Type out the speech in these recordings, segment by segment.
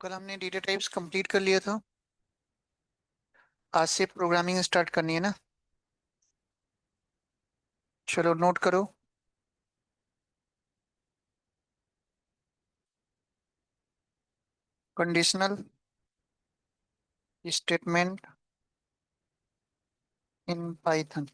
कल हमने data types complete कर लिया था। आज से प्रोग्रामिंग स्टार्ट करनी है ना। चलो नोट करो। Conditional statement in Python.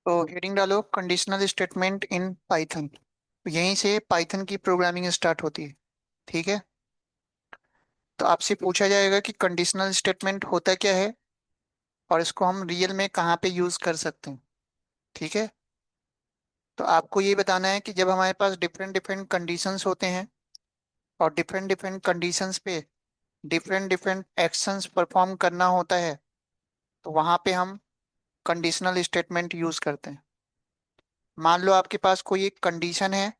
तो हेडिंग डालो कंडीशनल स्टेटमेंट इन पाइथन। यहीं से पाइथन की प्रोग्रामिंग स्टार्ट होती है। ठीक है। तो आपसे पूछा जाएगा कि कंडीशनल स्टेटमेंट होता क्या है और इसको हम रियल में कहाँ पे यूज कर सकते हैं। ठीक है। तो आपको ये बताना है कि जब हमारे पास डिफरेंट डिफरेंट कंडीशंस होते हैं और डिफरेंट डिफरेंट कंडीशंस पे डिफरेंट डिफरेंट एक्शंस परफॉर्म करना होता है, तो वहां पे हम कंडीशनल स्टेटमेंट यूज करते हैं। मान लो आपके पास कोई एक कंडीशन है।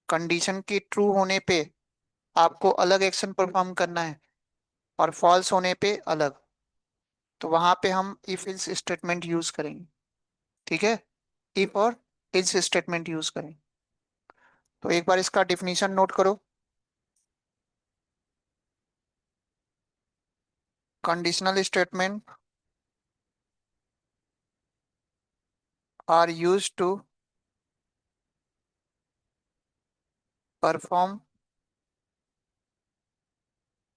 कंडीशन के ट्रू होने पे आपको अलग एक्शन परफॉर्म करना है और फॉल्स होने पे अलग। तो वहां पे हम इफ इल्स स्टेटमेंट यूज करेंगे। ठीक है। इफ और इल्स स्टेटमेंट यूज करेंगे। तो एक बार इसका डिफिनीशन नोट करो। Conditional statement are use to perform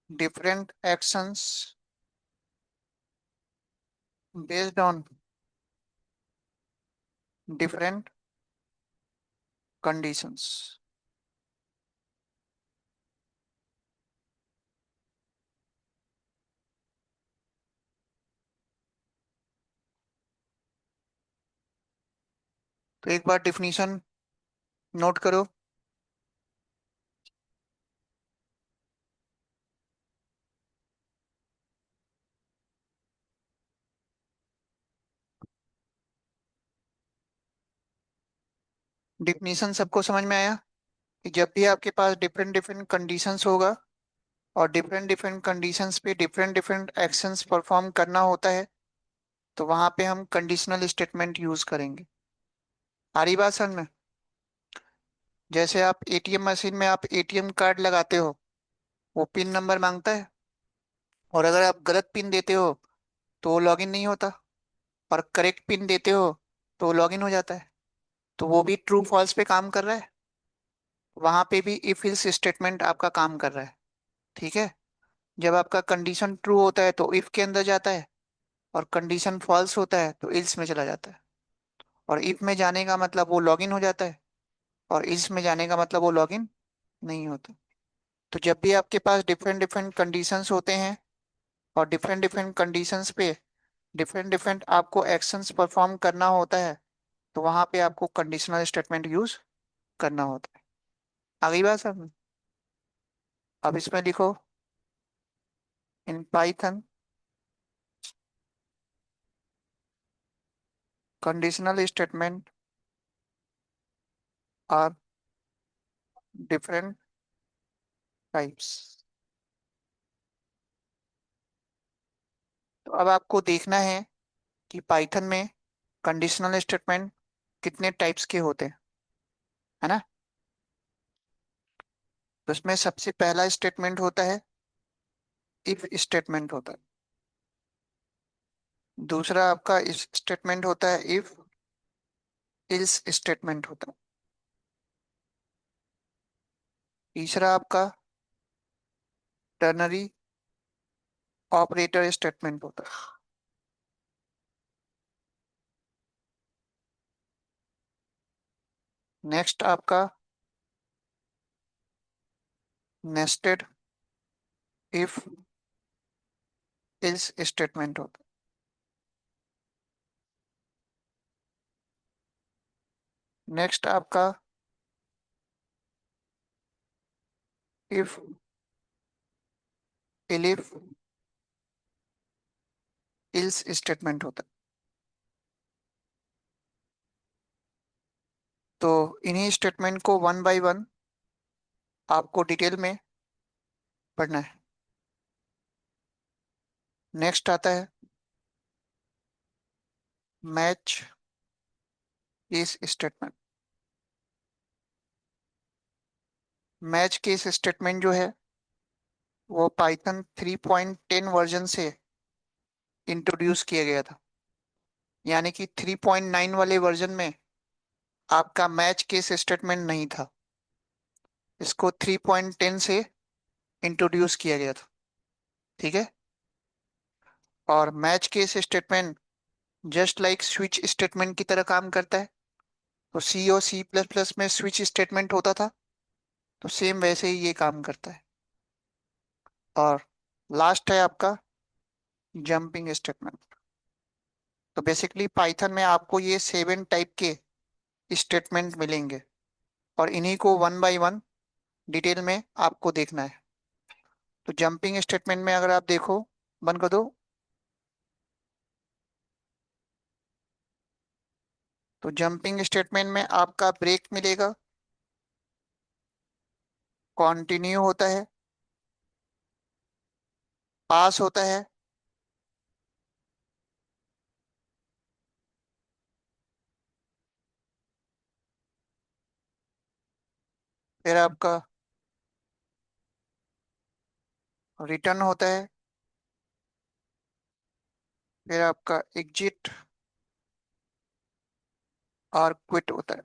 different actions based on different conditions. तो एक बार डिफिनीशन नोट करो। डिफिनीशन सबको समझ में आया कि जब भी आपके पास डिफरेंट डिफरेंट कंडीशंस होगा और डिफरेंट डिफरेंट कंडीशंस पे डिफरेंट डिफरेंट एक्शंस परफॉर्म करना होता है, तो वहां पे हम कंडीशनल स्टेटमेंट यूज करेंगे। आ रही बात समझ में? जैसे आप एटीएम मशीन में आप एटीएम कार्ड लगाते हो, वो पिन नंबर मांगता है और अगर आप गलत पिन देते हो तो वो लॉगिन नहीं होता, और करेक्ट पिन देते हो तो वो लॉगिन हो जाता है। तो वो भी ट्रू फॉल्स पे काम कर रहा है। वहां पे भी इफ इल्स स्टेटमेंट आपका काम कर रहा है। ठीक है। जब आपका कंडीशन ट्रू होता है तो इफ के अंदर जाता है, और कंडीशन फॉल्स होता है तो इल्स में चला जाता है। और इफ में जाने का मतलब वो लॉगिन हो जाता है, और इल्स में जाने का मतलब वो लॉगिन नहीं होता। तो जब भी आपके पास डिफरेंट डिफरेंट कंडीशंस होते हैं और डिफरेंट डिफरेंट कंडीशंस पे डिफरेंट डिफरेंट आपको एक्शंस परफॉर्म करना होता है, तो वहां पे आपको कंडीशनल स्टेटमेंट यूज करना होता है। अगली बात सर, अब इसमें लिखो in Python conditional statement are different types. तो अब आपको देखना है कि पाइथन में कंडीशनल स्टेटमेंट कितने टाइप्स के होते हैं, है ना। तो इसमें सबसे पहला स्टेटमेंट होता है इफ स्टेटमेंट होता है। दूसरा आपका इस स्टेटमेंट होता है इफ इल्स स्टेटमेंट होता है। तीसरा आपका टर्नरी ऑपरेटर स्टेटमेंट होता है। नेक्स्ट आपका नेस्टेड इफ इल्स स्टेटमेंट होता है। नेक्स्ट आपका इफ एलिफ इल्स स्टेटमेंट होता है। तो इन्हीं स्टेटमेंट को वन बाय वन आपको डिटेल में पढ़ना है। नेक्स्ट आता है match case statement. Match case statement जो है वो पाइथन 3.10 वर्जन से इंट्रोड्यूस किया गया था। यानी कि 3.9 वाले वर्जन में आपका मैच केस स्टेटमेंट नहीं था। इसको 3.10 से इंट्रोड्यूस किया गया था। ठीक है। और match case statement just like switch statement की तरह काम करता है। तो सी और सी प्लस प्लस में स्विच स्टेटमेंट होता था, तो सेम वैसे ही ये काम करता है। और लास्ट है आपका जंपिंग स्टेटमेंट। तो बेसिकली पाइथन में आपको ये 7 टाइप के स्टेटमेंट मिलेंगे, और इन्हीं को वन बाय वन डिटेल में आपको देखना है। तो जंपिंग स्टेटमेंट में अगर आप देखो, बंद कर दो। तो जंपिंग स्टेटमेंट में आपका ब्रेक मिलेगा, कंटिन्यू होता है, पास होता है, फिर आपका रिटर्न होता है, फिर आपका एग्जिट और क्विट होता है।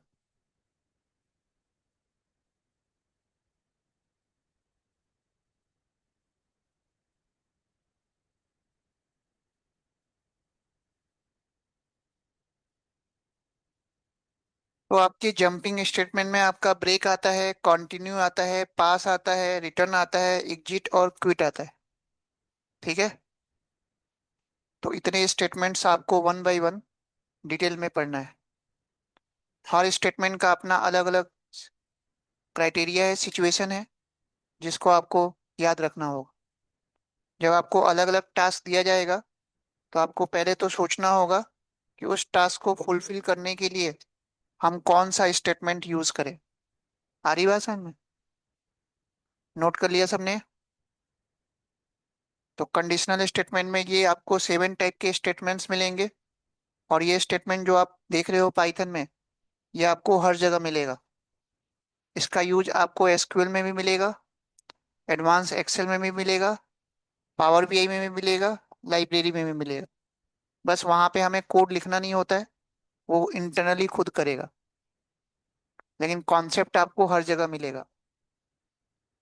तो आपके जंपिंग स्टेटमेंट में आपका ब्रेक आता है, कंटिन्यू आता है, पास आता है, रिटर्न आता है, एग्जिट और क्विट आता है। ठीक है। तो इतने स्टेटमेंट्स आपको वन बाय वन डिटेल में पढ़ना है। हर स्टेटमेंट का अपना अलग अलग क्राइटेरिया है, सिचुएशन है, जिसको आपको याद रखना होगा। जब आपको अलग अलग टास्क दिया जाएगा, तो आपको पहले तो सोचना होगा कि उस टास्क को फुलफिल करने के लिए हम कौन सा स्टेटमेंट यूज करें। आ रही बात समझ में? नोट कर लिया सबने? तो कंडीशनल स्टेटमेंट में ये आपको 7 टाइप के स्टेटमेंट्स मिलेंगे। और ये स्टेटमेंट जो आप देख रहे हो पाइथन में, ये आपको हर जगह मिलेगा। इसका यूज आपको एसक्यूएल में भी मिलेगा, एडवांस एक्सेल में भी मिलेगा, पावर बीआई में भी मिलेगा, लाइब्रेरी में भी मिलेगा। बस वहां पे हमें कोड लिखना नहीं होता है, वो इंटरनली खुद करेगा। लेकिन कॉन्सेप्ट आपको हर जगह मिलेगा।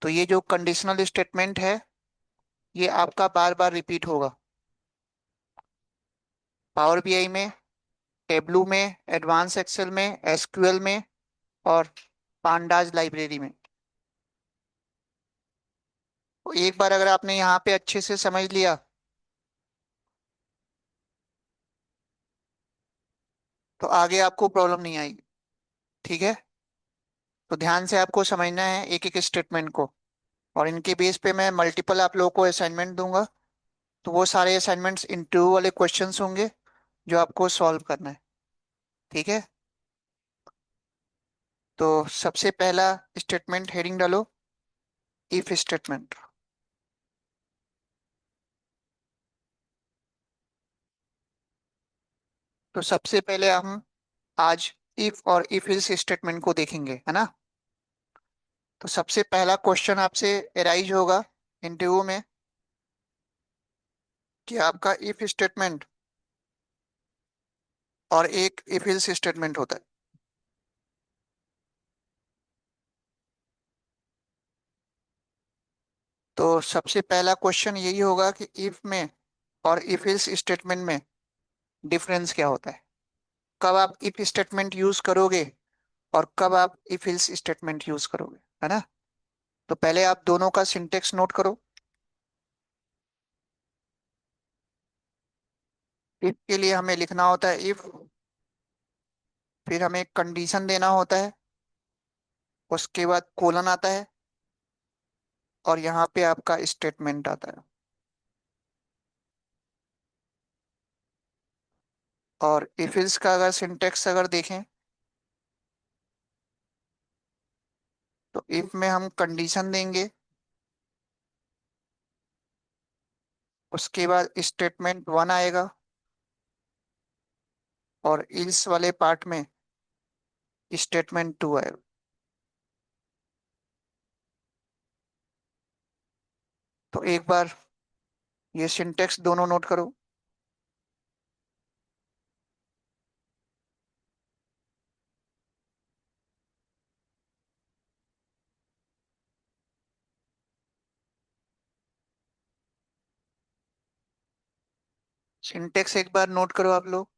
तो ये जो कंडीशनल स्टेटमेंट है, ये आपका बार बार रिपीट होगा, पावर बीआई में, टेबलू में, एडवांस एक्सेल में, एसक्यूएल में, और पांडाज लाइब्रेरी में। तो एक बार अगर आपने यहाँ पे अच्छे से समझ लिया, तो आगे आपको प्रॉब्लम नहीं आएगी। ठीक है। तो ध्यान से आपको समझना है एक एक स्टेटमेंट को। और इनके बेस पे मैं मल्टीपल आप लोगों को असाइनमेंट दूंगा। तो वो सारे असाइनमेंट्स इंटरव्यू वाले क्वेश्चंस होंगे, जो आपको सॉल्व करना है। ठीक है। तो सबसे पहला स्टेटमेंट हेडिंग डालो, इफ स्टेटमेंट। तो सबसे पहले हम आज इफ और इफ एल्स स्टेटमेंट को देखेंगे, है ना। तो सबसे पहला क्वेश्चन आपसे एराइज होगा इंटरव्यू में, कि आपका इफ स्टेटमेंट और एक इफ एल्स स्टेटमेंट होता है। तो सबसे पहला क्वेश्चन यही होगा कि इफ में और इफ एल्स स्टेटमेंट में डिफरेंस क्या होता है। कब आप इफ स्टेटमेंट यूज करोगे और कब आप इफ एल्स स्टेटमेंट यूज करोगे, है ना। तो पहले आप दोनों का सिंटेक्स नोट करो। इफ के लिए हमें लिखना होता है इफ, फिर हमें एक कंडीशन देना होता है, उसके बाद कोलन आता है, और यहाँ पे आपका स्टेटमेंट आता है। और इफ इल्स का अगर सिंटेक्स अगर देखें, तो इफ में हम कंडीशन देंगे, उसके बाद स्टेटमेंट वन आएगा, और इल्स वाले पार्ट में स्टेटमेंट टू आएगा। तो एक बार ये सिंटेक्स दोनों नोट करो। सिंटेक्स एक बार नोट करो आप लोग।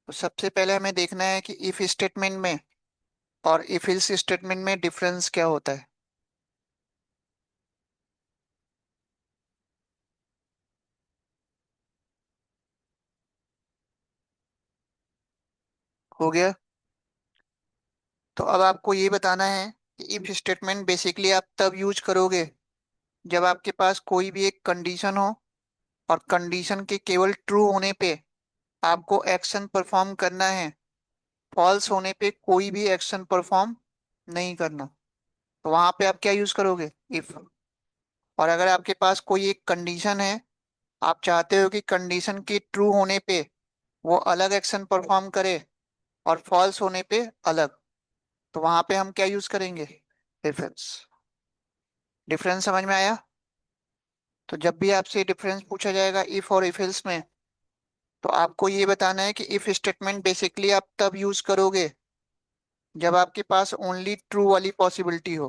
तो सबसे पहले हमें देखना है कि इफ स्टेटमेंट में और इफ एल्स स्टेटमेंट में डिफरेंस क्या होता है। हो गया। तो अब आपको ये बताना है कि इफ स्टेटमेंट बेसिकली आप तब यूज करोगे जब आपके पास कोई भी एक कंडीशन हो, और कंडीशन के केवल ट्रू होने पे आपको एक्शन परफॉर्म करना है, फॉल्स होने पे कोई भी एक्शन परफॉर्म नहीं करना। तो वहां पे आप क्या यूज करोगे? इफ। और अगर आपके पास कोई एक कंडीशन है, आप चाहते हो कि कंडीशन के ट्रू होने पे वो अलग एक्शन परफॉर्म करे और फॉल्स होने पे अलग, तो वहां पे हम क्या यूज करेंगे? डिफरेंस। डिफरेंस समझ में आया? तो जब भी आपसे डिफरेंस पूछा जाएगा इफ और इफ एल्स में, तो आपको ये बताना है कि इफ स्टेटमेंट बेसिकली आप तब यूज करोगे जब आपके पास ओनली ट्रू वाली पॉसिबिलिटी हो।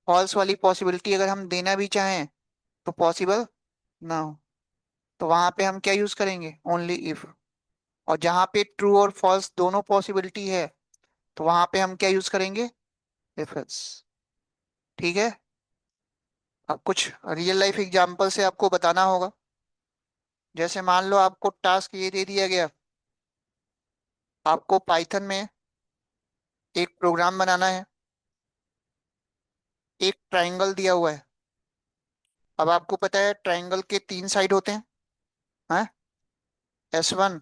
फॉल्स वाली पॉसिबिलिटी अगर हम देना भी चाहें तो पॉसिबल ना हो, तो वहां पे हम क्या यूज करेंगे? Only if. और जहां पे ट्रू और फॉल्स दोनों पॉसिबिलिटी है, तो वहां पे हम क्या यूज करेंगे? If else. ठीक है। अब कुछ रियल लाइफ एग्जांपल से आपको बताना होगा। जैसे मान लो आपको टास्क ये दे दिया गया, आपको पाइथन में एक प्रोग्राम बनाना है, एक ट्रायंगल दिया हुआ है। अब आपको पता है ट्रायंगल के तीन साइड होते हैं, हाँ? S1,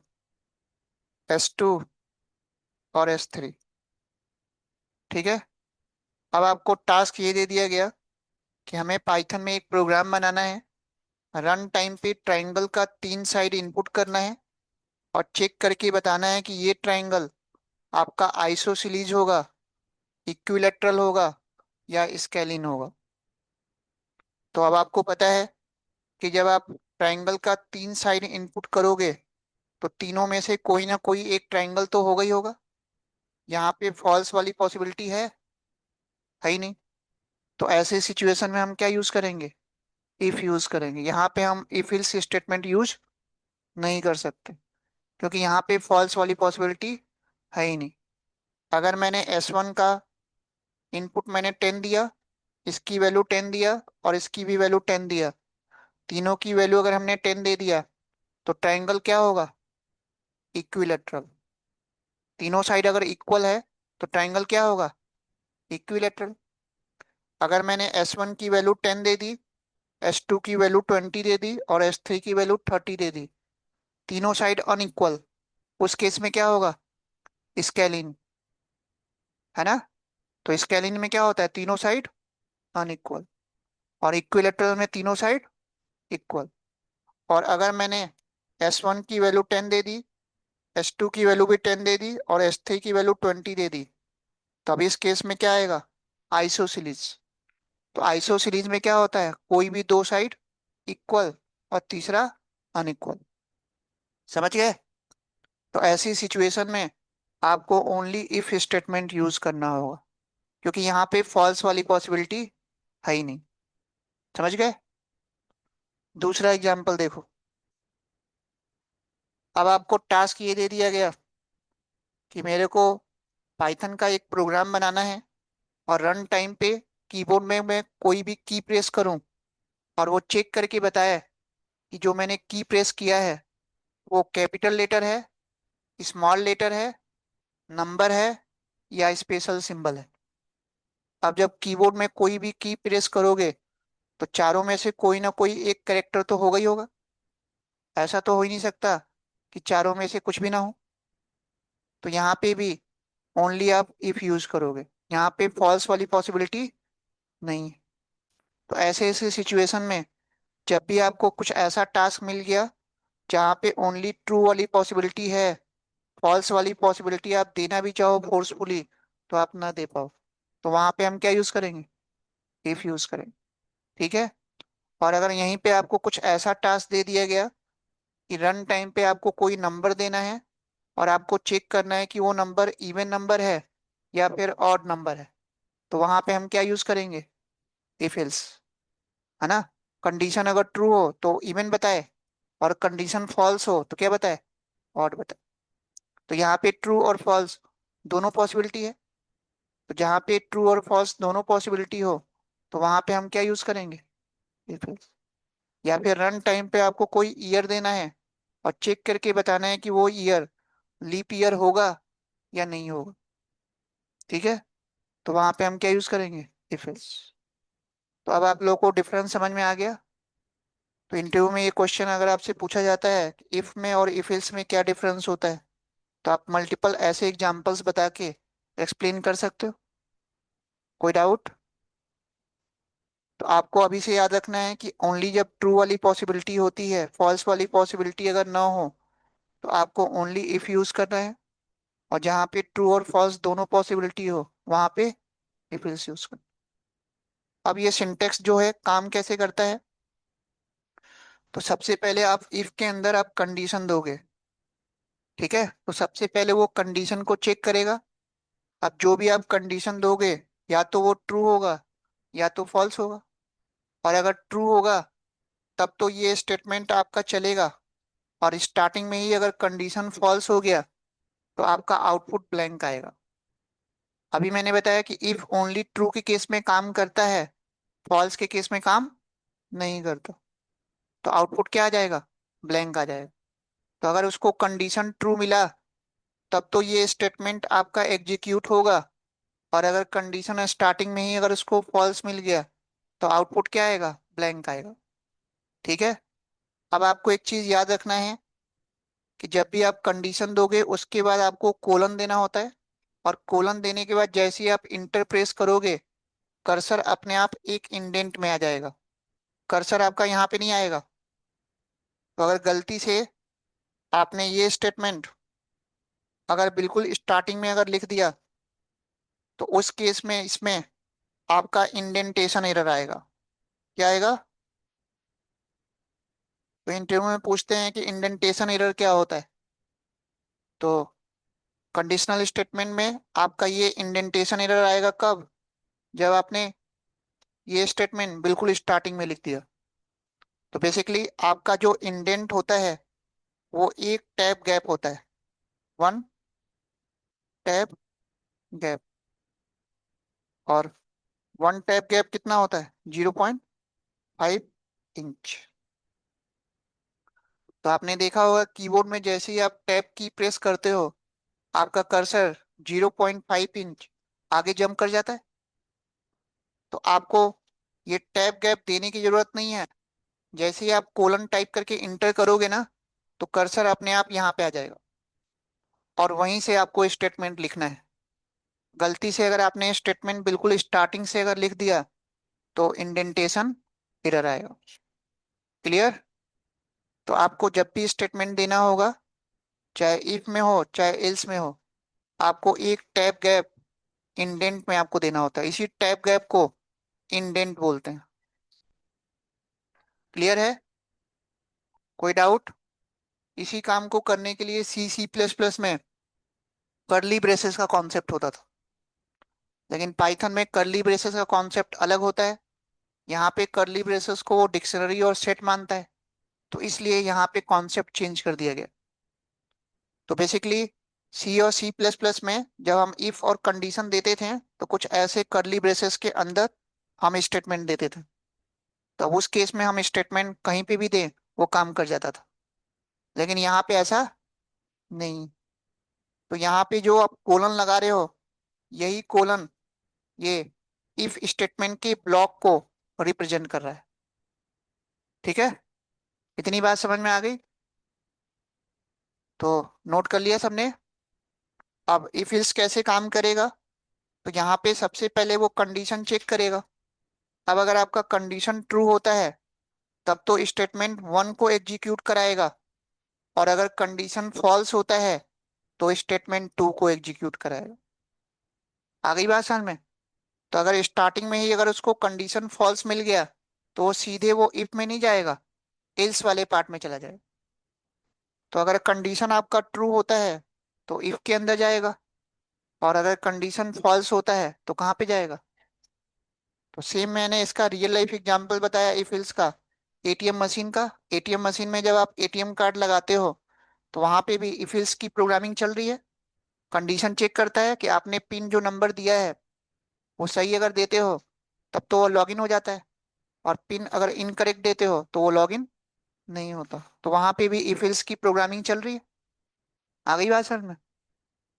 S2 और S3। ठीक है। अब आपको टास्क ये दे दिया गया कि हमें पाइथन में एक प्रोग्राम बनाना है, रन टाइम पे ट्रायंगल का तीन साइड इनपुट करना है, और चेक करके बताना है कि ये ट्रायंगल आपका आइसोसिलीज होगा, इक्विलेटरल होगा, या स्केलिन होगा। तो अब आपको पता है कि जब आप ट्रायंगल का तीन साइड इनपुट करोगे, तो तीनों में से कोई ना कोई एक ट्रायंगल तो होगा ही होगा। यहाँ पे फॉल्स वाली पॉसिबिलिटी है ही नहीं। तो ऐसे सिचुएशन में हम क्या यूज करेंगे? इफ यूज करेंगे। यहाँ पे हम इफ एल्स स्टेटमेंट यूज नहीं कर सकते, क्योंकि यहाँ पे फॉल्स वाली पॉसिबिलिटी है ही नहीं। अगर मैंने S1 का इनपुट मैंने 10 दिया, इसकी वैल्यू 10 दिया, और इसकी भी वैल्यू 10 दिया, तीनों की वैल्यू अगर हमने 10 दे दिया, तो ट्रायंगल क्या होगा? इक्विलेटरल। तीनों साइड अगर इक्वल है, तो ट्रायंगल क्या होगा? इक्विलेटरल। अगर मैंने S1 की वैल्यू 10 दे दी, S2 की वैल्यू 20 दे दी, और S3 की वैल्यू 30 दे दी, तीनों साइड अनइक्वल, उस केस में क्या होगा? स्केलिन। है ना? तो स्केलिन में क्या होता है? तीनों साइड अनइक्वल। और इक्विलेटरल में तीनों साइड इक्वल। और अगर मैंने S1 की वैल्यू 10 दे दी, S2 की वैल्यू भी 10 दे दी, और S3 की वैल्यू 20 दे दी, तो अब इस केस में क्या आएगा? आइसोसिलीज। तो आइसोसीरीज में क्या होता है? कोई भी दो साइड इक्वल, और तीसरा अनइक्वल। समझ गए? तो ऐसी सिचुएशन में आपको ओनली इफ स्टेटमेंट यूज करना होगा, क्योंकि यहाँ पे फॉल्स वाली पॉसिबिलिटी है ही नहीं। समझ गए? दूसरा एग्जाम्पल देखो। अब आपको टास्क ये दे दिया गया कि मेरे को पाइथन का एक प्रोग्राम बनाना है, और रन टाइम पे कीबोर्ड में मैं कोई भी की प्रेस करूं, और वो चेक करके बताए कि जो मैंने की प्रेस किया है वो कैपिटल लेटर है, स्मॉल लेटर है, नंबर है, या स्पेशल सिंबल है। अब जब कीबोर्ड में कोई भी की प्रेस करोगे, तो चारों में से कोई ना कोई एक कैरेक्टर तो होगा ही होगा। ऐसा तो हो ही नहीं सकता कि चारों में से कुछ भी ना हो। तो यहाँ पे भी ओनली आप इफ यूज करोगे, यहाँ पे फॉल्स वाली पॉसिबिलिटी नहीं है। तो ऐसे ऐसे सिचुएशन में जब भी आपको कुछ ऐसा टास्क मिल गया जहाँ पे ओनली ट्रू वाली पॉसिबिलिटी है, फॉल्स वाली पॉसिबिलिटी आप देना भी चाहो फोर्सफुली तो आप ना दे पाओ, तो वहां पे हम क्या यूज करेंगे? इफ यूज करेंगे। ठीक है। और अगर यहीं पे आपको कुछ ऐसा टास्क दे दिया गया कि रन टाइम पे आपको कोई नंबर देना है और आपको चेक करना है कि वो नंबर इवन नंबर है या फिर ऑड नंबर है, तो वहां पे हम क्या यूज करेंगे? If else. है ना? कंडीशन अगर ट्रू हो तो इवन बताए, और कंडीशन फॉल्स हो तो क्या बताए? ऑड बताए। तो यहाँ पे ट्रू और फॉल्स दोनों पॉसिबिलिटी है। तो जहाँ पे ट्रू और फॉल्स दोनों पॉसिबिलिटी हो तो वहां पे हम क्या यूज करेंगे? if else। या फिर रन टाइम पे आपको कोई ईयर देना है और चेक करके बताना है कि वो ईयर लीप ईयर होगा या नहीं होगा। ठीक है। तो वहां पे हम क्या यूज करेंगे? If else. तो अब आप लोगों को डिफरेंस समझ में आ गया। तो इंटरव्यू में ये क्वेश्चन अगर आपसे पूछा जाता है इफ में और इफ एल्स में क्या डिफरेंस होता है, तो आप मल्टीपल ऐसे एग्जांपल्स बता के एक्सप्लेन कर सकते हो। कोई डाउट? तो आपको अभी से याद रखना है कि ओनली जब ट्रू वाली पॉसिबिलिटी होती है, फॉल्स वाली पॉसिबिलिटी अगर ना हो तो आपको ओनली इफ यूज करना है, और जहाँ पे ट्रू और फॉल्स दोनों पॉसिबिलिटी हो वहां पे इफ एल्स यूज करना। अब ये सिंटेक्स जो है काम कैसे करता है? तो सबसे पहले आप इफ के अंदर आप कंडीशन दोगे। ठीक है। तो सबसे पहले वो कंडीशन को चेक करेगा। अब जो भी आप कंडीशन दोगे या तो वो ट्रू होगा या तो फॉल्स होगा। और अगर ट्रू होगा तब तो ये स्टेटमेंट आपका चलेगा, और स्टार्टिंग में ही अगर कंडीशन फॉल्स हो गया तो आपका आउटपुट ब्लैंक आएगा। अभी मैंने बताया कि इफ ओनली ट्रू के केस में काम करता है, फॉल्स के केस में काम नहीं करता। तो आउटपुट क्या आ जाएगा? ब्लैंक आ जाएगा। तो अगर उसको कंडीशन ट्रू मिला तब तो ये स्टेटमेंट आपका एग्जीक्यूट होगा, और अगर कंडीशन स्टार्टिंग में ही अगर उसको फॉल्स मिल गया तो आउटपुट क्या आएगा? ब्लैंक आएगा। ठीक है। अब आपको एक चीज याद रखना है कि जब भी आप कंडीशन दोगे उसके बाद आपको कोलन देना होता है, और कोलन देने के बाद जैसे ही आप इंटर प्रेस करोगे कर्सर अपने आप एक इंडेंट में आ जाएगा। कर्सर आपका यहाँ पे नहीं आएगा। तो अगर गलती से आपने ये स्टेटमेंट अगर बिल्कुल स्टार्टिंग में अगर लिख दिया तो उस केस में इसमें आपका इंडेंटेशन एरर आएगा। क्या आएगा? तो इंटरव्यू में पूछते हैं कि इंडेंटेशन एरर क्या होता है। तो कंडीशनल स्टेटमेंट में आपका ये इंडेंटेशन एरर आएगा कब? जब आपने ये स्टेटमेंट बिल्कुल स्टार्टिंग में लिख दिया। तो बेसिकली आपका जो इंडेंट होता है वो एक टैब गैप होता है, वन टैब गैप। और वन टैब गैप कितना होता है? 0.5 इंच। तो आपने देखा होगा कीबोर्ड में जैसे ही आप टैब की प्रेस करते हो आपका कर्सर 0.5 इंच आगे जंप कर जाता है। तो आपको ये टैब गैप देने की जरूरत नहीं है। जैसे ही आप कोलन टाइप करके इंटर करोगे ना तो कर्सर अपने आप यहाँ पे आ जाएगा, और वहीं से आपको स्टेटमेंट लिखना है। गलती से अगर आपने स्टेटमेंट बिल्कुल स्टार्टिंग से अगर लिख दिया तो इंडेंटेशन एरर आएगा। क्लियर? तो आपको जब भी स्टेटमेंट देना होगा, चाहे इफ में हो चाहे एल्स में हो, आपको एक टैब गैप इंडेंट में आपको देना होता है। इसी टैब गैप को इंडेंट बोलते हैं। क्लियर है? कोई डाउट? इसी काम को करने के लिए सी सी प्लस प्लस में कर्ली ब्रेसेस का कॉन्सेप्ट होता था, लेकिन पाइथन में कर्ली ब्रेसेस का कॉन्सेप्ट अलग होता है। यहाँ पे कर्ली ब्रेसेस को वो डिक्शनरी और सेट मानता है, तो इसलिए यहाँ पे कॉन्सेप्ट चेंज कर दिया गया। तो बेसिकली सी और सी प्लस प्लस में जब हम इफ और कंडीशन देते थे तो कुछ ऐसे कर्ली ब्रेसेस के अंदर हम स्टेटमेंट देते थे। तो उस केस में हम स्टेटमेंट कहीं पे भी दें वो काम कर जाता था। लेकिन यहाँ पे ऐसा नहीं। तो यहाँ पे जो आप कोलन लगा रहे हो यही कोलन ये इफ स्टेटमेंट के ब्लॉक को रिप्रेजेंट कर रहा है। ठीक है। इतनी बात समझ में आ गई? तो नोट कर लिया सबने। अब इफ इल्स कैसे काम करेगा? तो यहाँ पे सबसे पहले वो कंडीशन चेक करेगा। अब अगर आपका कंडीशन ट्रू होता है तब तो स्टेटमेंट वन को एग्जीक्यूट कराएगा, और अगर कंडीशन फॉल्स होता है तो स्टेटमेंट टू को एग्जीक्यूट कराएगा। आ गई बात समझ में? तो अगर स्टार्टिंग में ही अगर उसको कंडीशन फॉल्स मिल गया तो वो सीधे वो इफ में नहीं जाएगा, एल्स वाले पार्ट में चला जाएगा। तो अगर कंडीशन आपका ट्रू होता है तो इफ के अंदर जाएगा, और अगर कंडीशन फॉल्स होता है तो कहाँ पे जाएगा? तो सेम मैंने इसका रियल लाइफ एग्जांपल बताया इफ एल्स का, एटीएम मशीन का। एटीएम मशीन में जब आप एटीएम कार्ड लगाते हो तो वहां पे भी इफ एल्स की प्रोग्रामिंग चल रही है। कंडीशन चेक करता है कि आपने पिन जो नंबर दिया है वो सही अगर देते हो तब तो वो लॉगिन हो जाता है, और पिन अगर इनकरेक्ट देते हो तो वो लॉगिन नहीं होता। तो वहां पे भी इफ एल्स की प्रोग्रामिंग चल रही है। आ गई बात समझ में?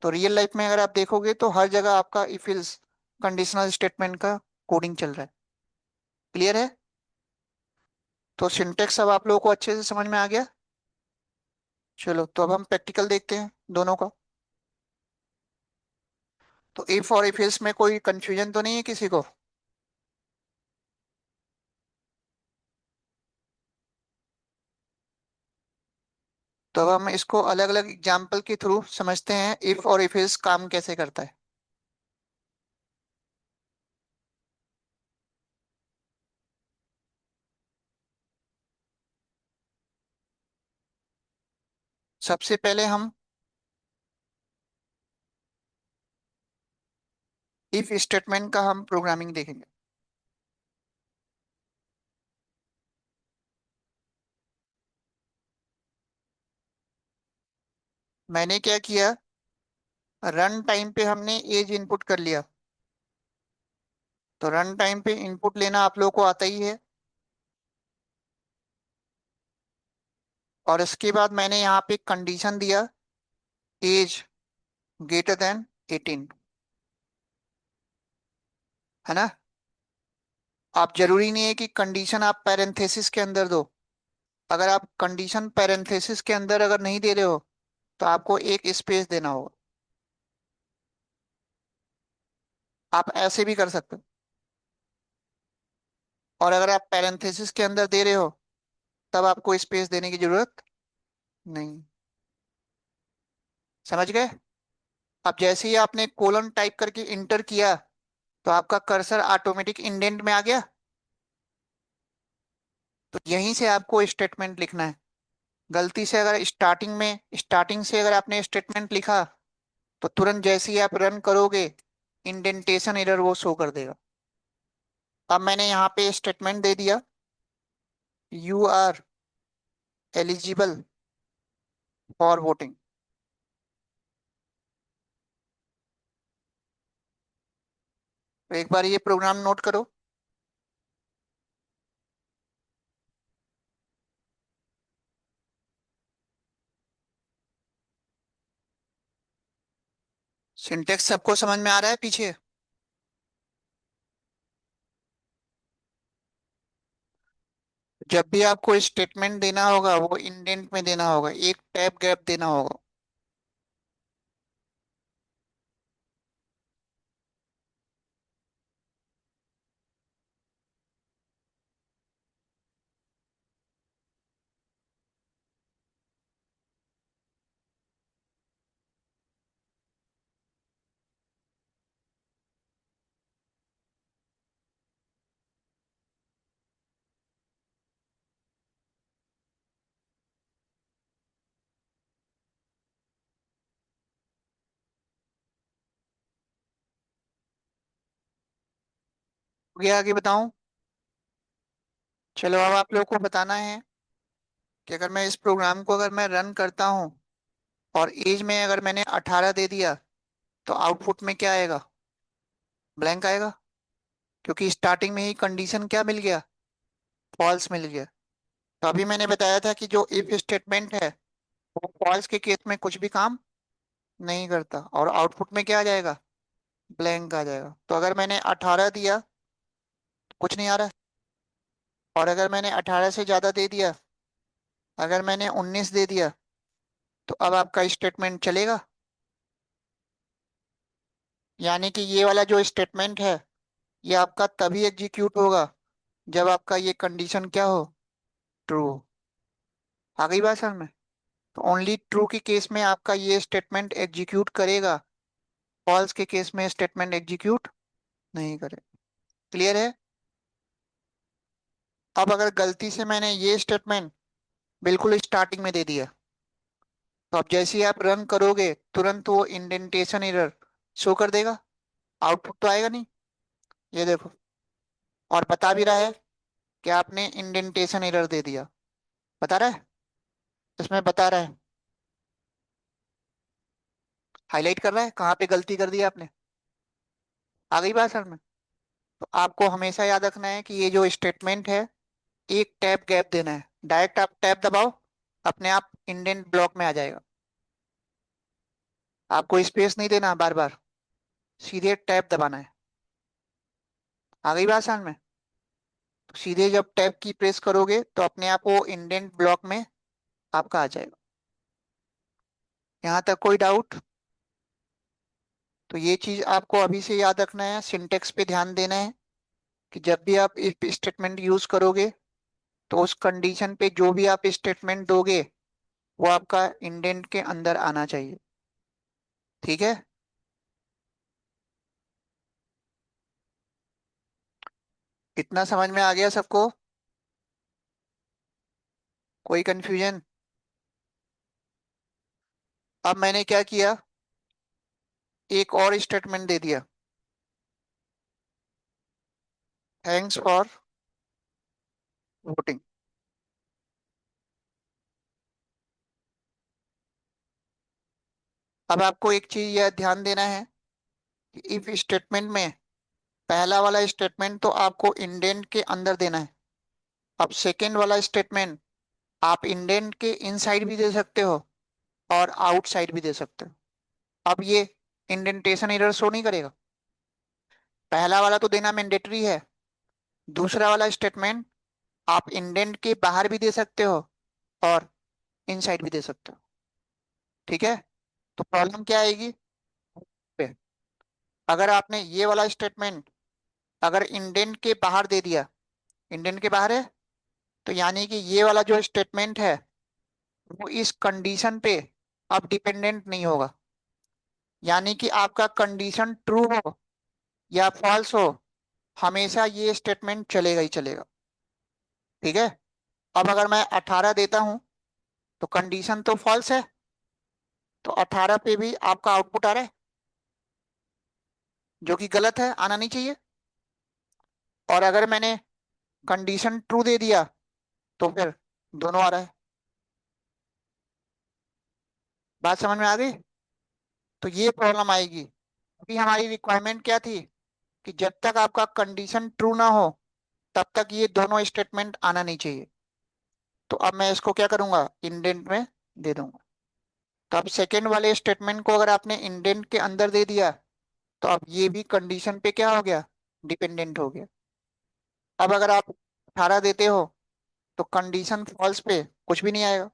तो रियल लाइफ में अगर आप देखोगे तो हर जगह आपका इफ एल्स कंडीशनल स्टेटमेंट का कोडिंग चल रहा है। क्लियर है? तो सिंटेक्स अब आप लोगों को अच्छे से समझ में आ गया। चलो तो अब हम प्रैक्टिकल देखते हैं दोनों का। तो इफ और इफ एल्स में कोई कंफ्यूजन तो नहीं है किसी को? तो अब हम इसको अलग अलग एग्जाम्पल के थ्रू समझते हैं इफ और इफ एल्स काम कैसे करता है। सबसे पहले हम इफ स्टेटमेंट का हम प्रोग्रामिंग देखेंगे। मैंने क्या किया, रन टाइम पे हमने एज इनपुट कर लिया। तो रन टाइम पे इनपुट लेना आप लोगों को आता ही है। और इसके बाद मैंने यहाँ पे कंडीशन दिया, एज ग्रेटर देन 18, है ना? आप जरूरी नहीं है कि कंडीशन आप पैरेंथेसिस के अंदर दो। अगर आप कंडीशन पैरेंथेसिस के अंदर अगर नहीं दे रहे हो तो आपको एक स्पेस देना होगा। आप ऐसे भी कर सकते हो। और अगर आप पैरेंथेसिस के अंदर दे रहे हो तब आपको स्पेस देने की जरूरत नहीं। समझ गए? अब जैसे ही आपने कोलन टाइप करके इंटर किया तो आपका कर्सर ऑटोमेटिक इंडेंट में आ गया। तो यहीं से आपको स्टेटमेंट लिखना है। गलती से अगर स्टार्टिंग से अगर आपने स्टेटमेंट लिखा तो तुरंत जैसे ही आप रन करोगे इंडेंटेशन एरर वो शो कर देगा। अब मैंने यहाँ पे स्टेटमेंट दे दिया, you are eligible for voting. तो एक बार ये प्रोग्राम नोट करो। सिंटेक्स सबको समझ में आ रहा है पीछे? जब भी आपको स्टेटमेंट देना होगा वो इंडेंट में देना होगा, एक टैब गैप देना होगा। ये आगे बताऊं? चलो अब आप लोगों को बताना है कि अगर मैं इस प्रोग्राम को अगर मैं रन करता हूँ और एज में अगर मैंने 18 दे दिया तो आउटपुट में क्या आएगा? ब्लैंक आएगा। क्योंकि स्टार्टिंग में ही कंडीशन क्या मिल गया? फॉल्स मिल गया। तो अभी मैंने बताया था कि जो इफ स्टेटमेंट है वो फॉल्स के केस में कुछ भी काम नहीं करता, और आउटपुट में क्या आ जाएगा? ब्लैंक आ जाएगा। तो अगर मैंने 18 दिया तो कुछ नहीं आ रहा, और अगर मैंने 18 से ज्यादा दे दिया, अगर मैंने 19 दे दिया तो अब आपका स्टेटमेंट चलेगा। यानी कि ये वाला जो स्टेटमेंट है, ये आपका तभी एग्जीक्यूट होगा जब आपका ये कंडीशन क्या हो, ट्रू। आ गई बात समझ में? तो ओनली ट्रू के केस में आपका ये स्टेटमेंट एग्जीक्यूट करेगा, फॉल्स के केस में स्टेटमेंट एग्जीक्यूट नहीं करेगा। क्लियर है? अब अगर गलती से मैंने ये स्टेटमेंट बिल्कुल स्टार्टिंग में दे दिया, तो अब जैसे ही आप रन करोगे तुरंत वो इंडेंटेशन एरर शो कर देगा, आउटपुट तो आएगा नहीं। ये देखो, और बता भी रहा है कि आपने इंडेंटेशन एरर दे दिया। बता रहा है, इसमें बता रहा है, हाईलाइट कर रहा है कहाँ पे गलती कर दी आपने। आ गई बात सर में? तो आपको हमेशा याद रखना है कि ये जो स्टेटमेंट है, एक टैब गैप देना है। डायरेक्ट आप टैब दबाओ, अपने आप इंडेंट ब्लॉक में आ जाएगा। आपको स्पेस नहीं देना बार बार, सीधे टैब दबाना है। आ गई बात समझ में? तो सीधे जब टैब की प्रेस करोगे तो अपने आप वो इंडेंट ब्लॉक में आपका आ जाएगा। यहाँ तक कोई डाउट? तो ये चीज आपको अभी से याद रखना है, सिंटेक्स पे ध्यान देना है कि जब भी आप इफ स्टेटमेंट यूज करोगे तो उस कंडीशन पे जो भी आप स्टेटमेंट दोगे वो आपका इंडेंट के अंदर आना चाहिए। ठीक है? इतना समझ में आ गया सबको? कोई कंफ्यूजन? अब मैंने क्या किया, एक और स्टेटमेंट दे दिया, थैंक्स फॉर वोटिंग। अब आपको एक चीज यह ध्यान देना है कि इफ स्टेटमेंट में पहला वाला स्टेटमेंट तो आपको इंडेंट के अंदर देना है। अब सेकेंड वाला स्टेटमेंट आप इंडेंट के इनसाइड भी दे सकते हो और आउटसाइड भी दे सकते हो। अब ये इंडेंटेशन एरर शो नहीं करेगा। पहला वाला तो देना मैंडेटरी है, दूसरा वाला स्टेटमेंट आप इंडेंट के बाहर भी दे सकते हो और इनसाइड भी दे सकते हो। ठीक है? तो प्रॉब्लम क्या आएगी पे? अगर आपने ये वाला स्टेटमेंट अगर इंडेंट के बाहर दे दिया, इंडेंट के बाहर है, तो यानी कि ये वाला जो स्टेटमेंट है वो इस कंडीशन पे अब डिपेंडेंट नहीं होगा। यानी कि आपका कंडीशन ट्रू हो या फॉल्स हो, हमेशा ये स्टेटमेंट चलेगा ही चलेगा। ठीक है? अब अगर मैं 18 देता हूं तो कंडीशन तो फॉल्स है, तो 18 पे भी आपका आउटपुट आ रहा है, जो कि गलत है, आना नहीं चाहिए। और अगर मैंने कंडीशन ट्रू दे दिया तो फिर दोनों आ रहा है। बात समझ में आ गई? तो ये प्रॉब्लम आएगी। अभी हमारी रिक्वायरमेंट क्या थी कि जब तक आपका कंडीशन ट्रू ना हो तब तक ये दोनों स्टेटमेंट आना नहीं चाहिए। तो अब मैं इसको क्या करूंगा, इंडेंट में दे दूंगा। तो अब सेकेंड वाले स्टेटमेंट को अगर आपने इंडेंट के अंदर दे दिया तो अब ये भी कंडीशन पे क्या हो गया, डिपेंडेंट हो गया। अब अगर आप 18 देते हो तो कंडीशन फॉल्स पे कुछ भी नहीं आएगा,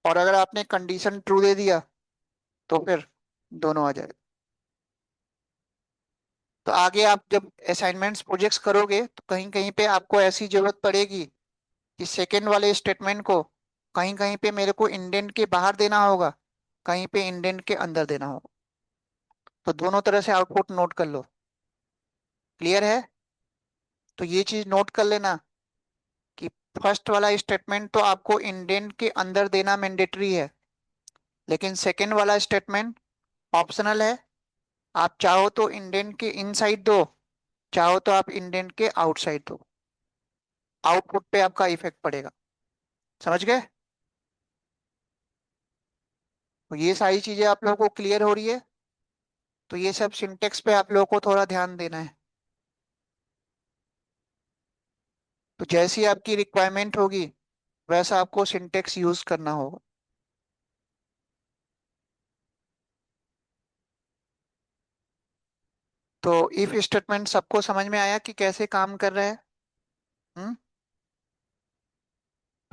और अगर आपने कंडीशन ट्रू दे दिया तो फिर दोनों आ जाएगा। तो आगे आप जब असाइनमेंट्स प्रोजेक्ट्स करोगे तो कहीं कहीं पे आपको ऐसी जरूरत पड़ेगी कि सेकेंड वाले स्टेटमेंट को कहीं कहीं पे मेरे को इंडेंट के बाहर देना होगा, कहीं पे इंडेंट के अंदर देना होगा। तो दोनों तरह से आउटपुट नोट कर लो। क्लियर है? तो ये चीज नोट कर लेना कि फर्स्ट वाला स्टेटमेंट तो आपको इंडेंट के अंदर देना मैंडेटरी है, लेकिन सेकेंड वाला स्टेटमेंट ऑप्शनल है। आप चाहो तो इंडेंट के इनसाइड दो, चाहो तो आप इंडेंट के आउटसाइड दो, आउटपुट पे आपका इफेक्ट पड़ेगा। समझ गए? तो ये सारी चीजें आप लोगों को क्लियर हो रही है? तो ये सब सिंटेक्स पे आप लोगों को थोड़ा ध्यान देना है। तो जैसी आपकी रिक्वायरमेंट होगी वैसा आपको सिंटेक्स यूज करना होगा। तो इफ स्टेटमेंट सबको समझ में आया कि कैसे काम कर रहा है? हम्म?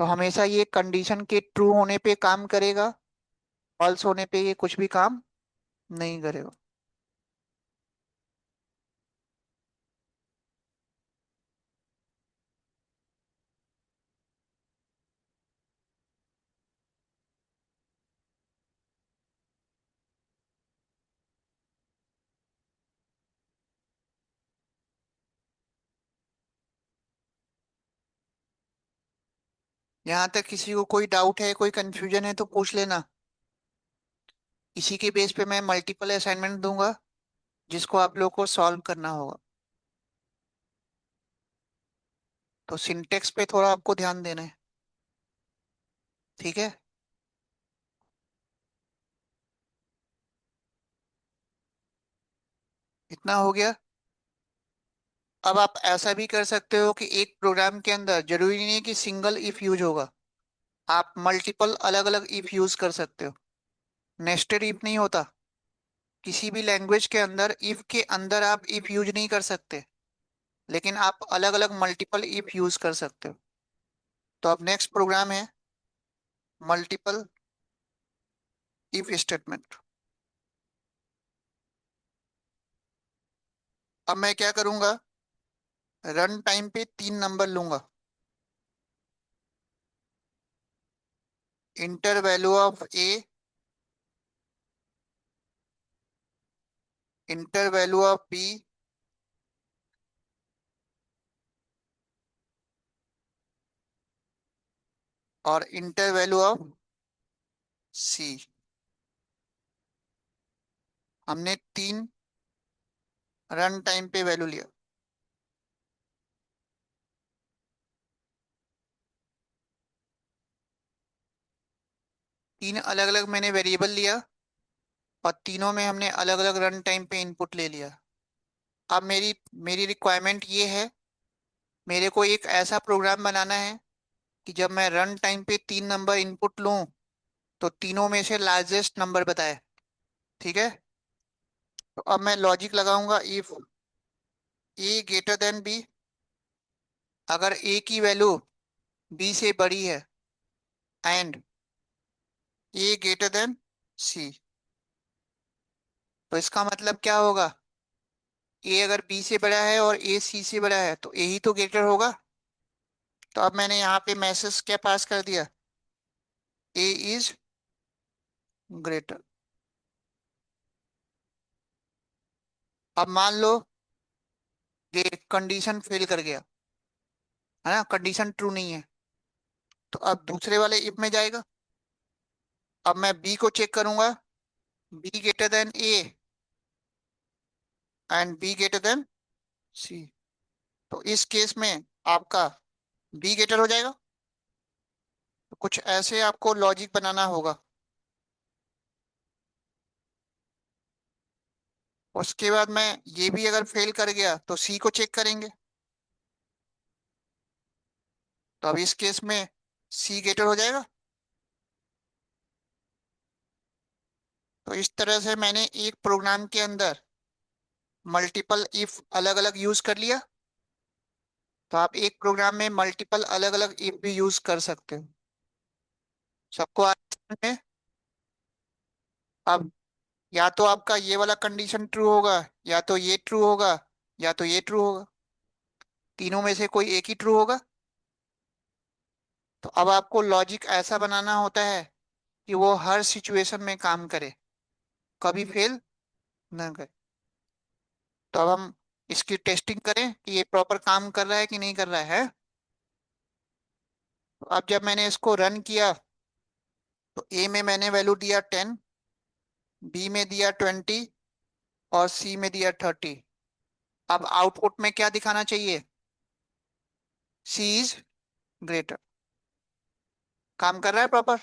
तो हमेशा ये कंडीशन के ट्रू होने पे काम करेगा, फॉल्स होने पे ये कुछ भी काम नहीं करेगा। यहाँ तक किसी को कोई डाउट है, कोई कंफ्यूजन है तो पूछ लेना। इसी के बेस पे मैं मल्टीपल असाइनमेंट दूंगा जिसको आप लोग को सॉल्व करना होगा। तो सिंटेक्स पे थोड़ा आपको ध्यान देना है। ठीक है। इतना हो गया। अब आप ऐसा भी कर सकते हो कि एक प्रोग्राम के अंदर जरूरी नहीं है कि सिंगल इफ यूज होगा। आप मल्टीपल अलग अलग इफ यूज कर सकते हो। नेस्टेड इफ नहीं होता। किसी भी लैंग्वेज के अंदर इफ के अंदर आप इफ यूज नहीं कर सकते, लेकिन आप अलग अलग मल्टीपल इफ यूज कर सकते हो। तो अब नेक्स्ट प्रोग्राम है मल्टीपल इफ स्टेटमेंट। अब मैं क्या करूंगा, रन टाइम पे 3 नंबर लूंगा। Enter value of A, enter value of B, और इंटर वैल्यू ऑफ सी। हमने 3 रन टाइम पे वैल्यू लिया। 3 अलग अलग मैंने वेरिएबल लिया और तीनों में हमने अलग अलग रन टाइम पे इनपुट ले लिया। अब मेरी मेरी रिक्वायरमेंट ये है, मेरे को एक ऐसा प्रोग्राम बनाना है कि जब मैं रन टाइम पे 3 नंबर इनपुट लूं तो तीनों में से लार्जेस्ट नंबर बताए। ठीक है। तो अब मैं लॉजिक लगाऊंगा, if A greater than B, अगर ए की वैल्यू बी से बड़ी है, and A greater than C. तो इसका मतलब क्या होगा, ए अगर बी से बड़ा है और ए सी से बड़ा है तो ए ही तो ग्रेटर होगा। तो अब मैंने यहाँ पे मैसेज क्या पास कर दिया, ए इज ग्रेटर। अब मान लो ये कंडीशन फेल कर गया, है ना, कंडीशन ट्रू नहीं है, तो अब दूसरे वाले इफ में जाएगा। अब मैं बी को चेक करूंगा, B greater than A and B greater than C. तो इस केस में आपका बी ग्रेटर हो जाएगा। तो कुछ ऐसे आपको लॉजिक बनाना होगा। उसके बाद मैं ये भी अगर फेल कर गया तो सी को चेक करेंगे। तो अब इस केस में सी ग्रेटर हो जाएगा। तो इस तरह से मैंने एक प्रोग्राम के अंदर मल्टीपल इफ अलग अलग यूज कर लिया। तो आप एक प्रोग्राम में मल्टीपल अलग अलग इफ भी यूज कर सकते हो। सबको आ रहा है? अब या तो आपका ये वाला कंडीशन ट्रू होगा, या तो ये ट्रू होगा, या तो ये ट्रू होगा। तीनों में से कोई एक ही ट्रू होगा। तो अब आपको लॉजिक ऐसा बनाना होता है कि वो हर सिचुएशन में काम करे, कभी फेल ना करे। तो अब हम इसकी टेस्टिंग करें कि ये प्रॉपर काम कर रहा है कि नहीं कर रहा है। तो अब जब मैंने इसको रन किया तो ए में मैंने वैल्यू दिया 10, बी में दिया 20 और सी में दिया 30। अब आउटपुट में क्या दिखाना चाहिए, सी इज ग्रेटर। काम कर रहा है प्रॉपर।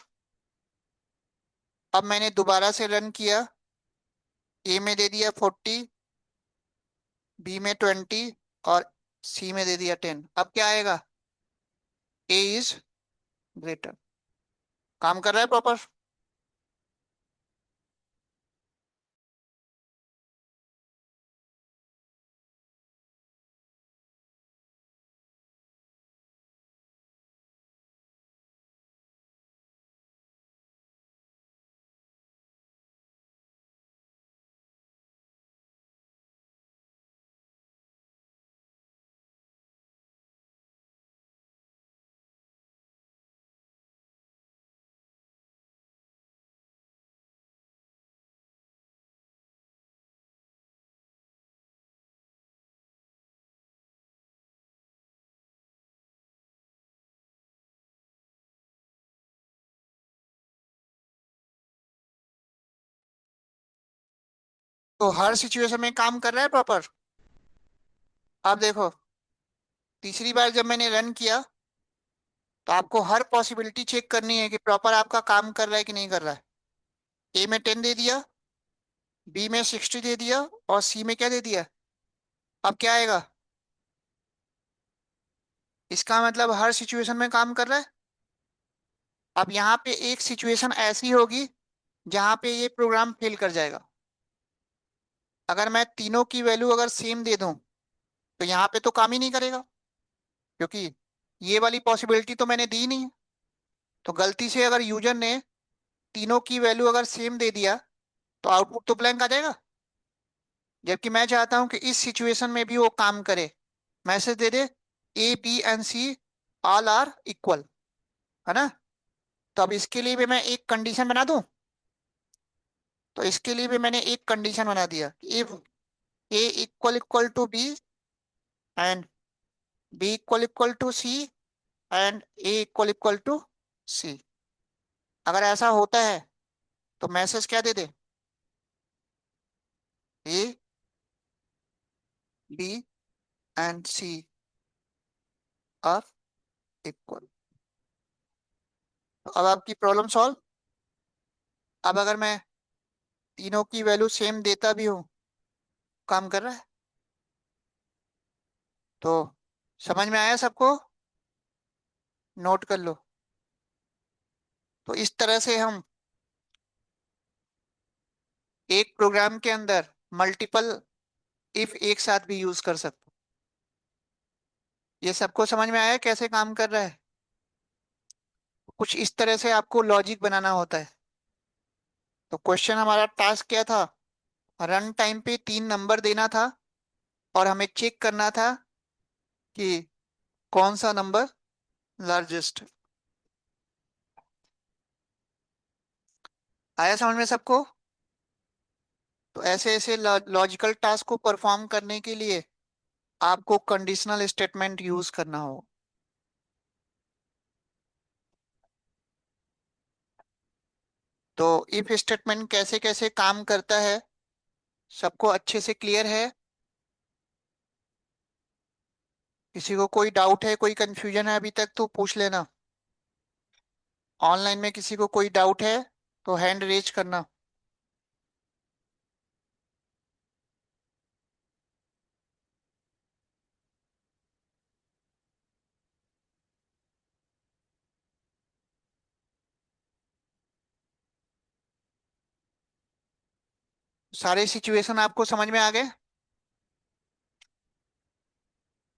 अब मैंने दोबारा से रन किया, ए में दे दिया 40, बी में 20 और सी में दे दिया 10। अब क्या आएगा, ए इज ग्रेटर। काम कर रहा है प्रॉपर। तो हर सिचुएशन में काम कर रहा है प्रॉपर। अब देखो, तीसरी बार जब मैंने रन किया तो आपको हर पॉसिबिलिटी चेक करनी है कि प्रॉपर आपका काम कर रहा है कि नहीं कर रहा है। ए में 10 दे दिया, बी में 60 दे दिया, और सी में क्या दे दिया। अब क्या आएगा, इसका मतलब हर सिचुएशन में काम कर रहा है। अब यहाँ पे एक सिचुएशन ऐसी होगी जहां पे ये प्रोग्राम फेल कर जाएगा। अगर मैं तीनों की वैल्यू अगर सेम दे दूं तो यहाँ पे तो काम ही नहीं करेगा, क्योंकि ये वाली पॉसिबिलिटी तो मैंने दी नहीं है। तो गलती से अगर यूजर ने तीनों की वैल्यू अगर सेम दे दिया तो आउटपुट तो ब्लैंक आ जाएगा। जबकि मैं चाहता हूं कि इस सिचुएशन में भी वो काम करे, मैसेज दे दे A B and C all are equal, है ना। तो अब इसके लिए भी मैं एक कंडीशन बना दूं। तो इसके लिए भी मैंने एक कंडीशन बना दिया, if A equal equal to B and B equal equal to C and A equal equal to C. अगर ऐसा होता है तो मैसेज क्या दे दे, A B and C are equal. अब आपकी प्रॉब्लम सॉल्व। अब अगर मैं तीनों की वैल्यू सेम देता भी हूँ, काम कर रहा है। तो समझ में आया सबको, नोट कर लो। तो इस तरह से हम एक प्रोग्राम के अंदर मल्टीपल इफ एक साथ भी यूज कर सकते। ये सबको समझ में आया कैसे काम कर रहा है। कुछ इस तरह से आपको लॉजिक बनाना होता है। तो क्वेश्चन हमारा टास्क क्या था, रन टाइम पे 3 नंबर देना था और हमें चेक करना था कि कौन सा नंबर लार्जेस्ट। आया समझ में सबको। तो ऐसे ऐसे लॉजिकल टास्क को परफॉर्म करने के लिए आपको कंडीशनल स्टेटमेंट यूज करना हो। तो इफ स्टेटमेंट कैसे कैसे काम करता है, सबको अच्छे से क्लियर है। किसी को कोई डाउट है, कोई कंफ्यूजन है अभी तक तो पूछ लेना। ऑनलाइन में किसी को कोई डाउट है तो हैंड रेज करना। सारे सिचुएशन आपको समझ में आ गए।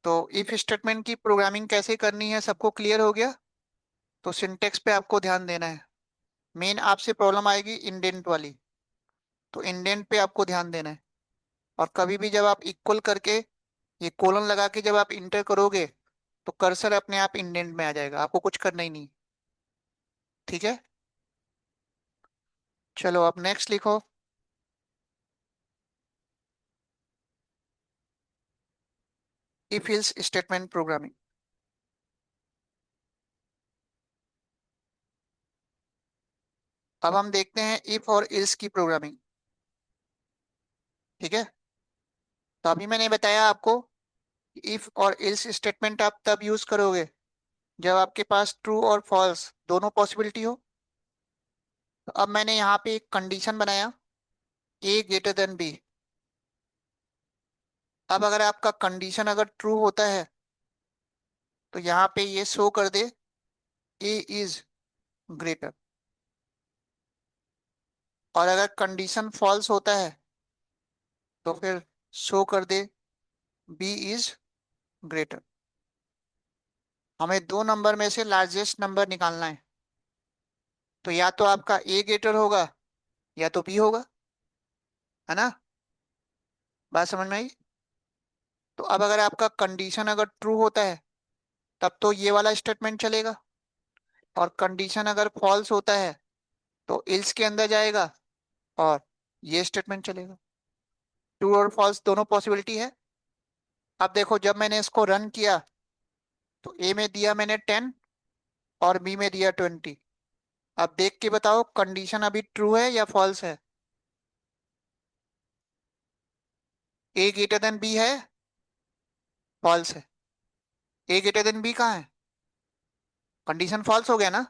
तो इफ स्टेटमेंट की प्रोग्रामिंग कैसे करनी है सबको क्लियर हो गया। तो सिंटेक्स पे आपको ध्यान देना है। मेन आपसे प्रॉब्लम आएगी इंडेंट वाली, तो इंडेंट पे आपको ध्यान देना है। और कभी भी जब आप इक्वल करके ये कोलन लगा के जब आप इंटर करोगे तो कर्सर अपने आप इंडेंट में आ जाएगा, आपको कुछ करना ही नहीं। ठीक है, चलो अब नेक्स्ट लिखो, इफ एल्स स्टेटमेंट प्रोग्रामिंग। अब हम देखते हैं इफ और एल्स की प्रोग्रामिंग। ठीक है, तो अभी मैंने बताया आपको इफ और एल्स स्टेटमेंट आप तब यूज करोगे जब आपके पास ट्रू और फॉल्स दोनों पॉसिबिलिटी हो। तो अब मैंने यहाँ पे एक कंडीशन बनाया, ए ग्रेटर देन बी। अब अगर आपका कंडीशन अगर ट्रू होता है तो यहाँ पे ये शो कर दे ए इज ग्रेटर, और अगर कंडीशन फॉल्स होता है तो फिर शो कर दे बी इज ग्रेटर। हमें दो नंबर में से लार्जेस्ट नंबर निकालना है। तो या तो आपका ए ग्रेटर होगा या तो बी होगा, है ना। बात समझ में आई। तो अब अगर आपका कंडीशन अगर ट्रू होता है तब तो ये वाला स्टेटमेंट चलेगा, और कंडीशन अगर फॉल्स होता है तो इल्स के अंदर जाएगा और ये स्टेटमेंट चलेगा। ट्रू और फॉल्स दोनों पॉसिबिलिटी है। अब देखो जब मैंने इसको रन किया तो ए में दिया मैंने 10 और बी में दिया 20। अब देख के बताओ कंडीशन अभी ट्रू है या फॉल्स है। ए ग्रेटर देन बी है, फॉल्स है। ए ग्रेटर देन बी कहाँ है? कंडीशन फॉल्स हो गया ना,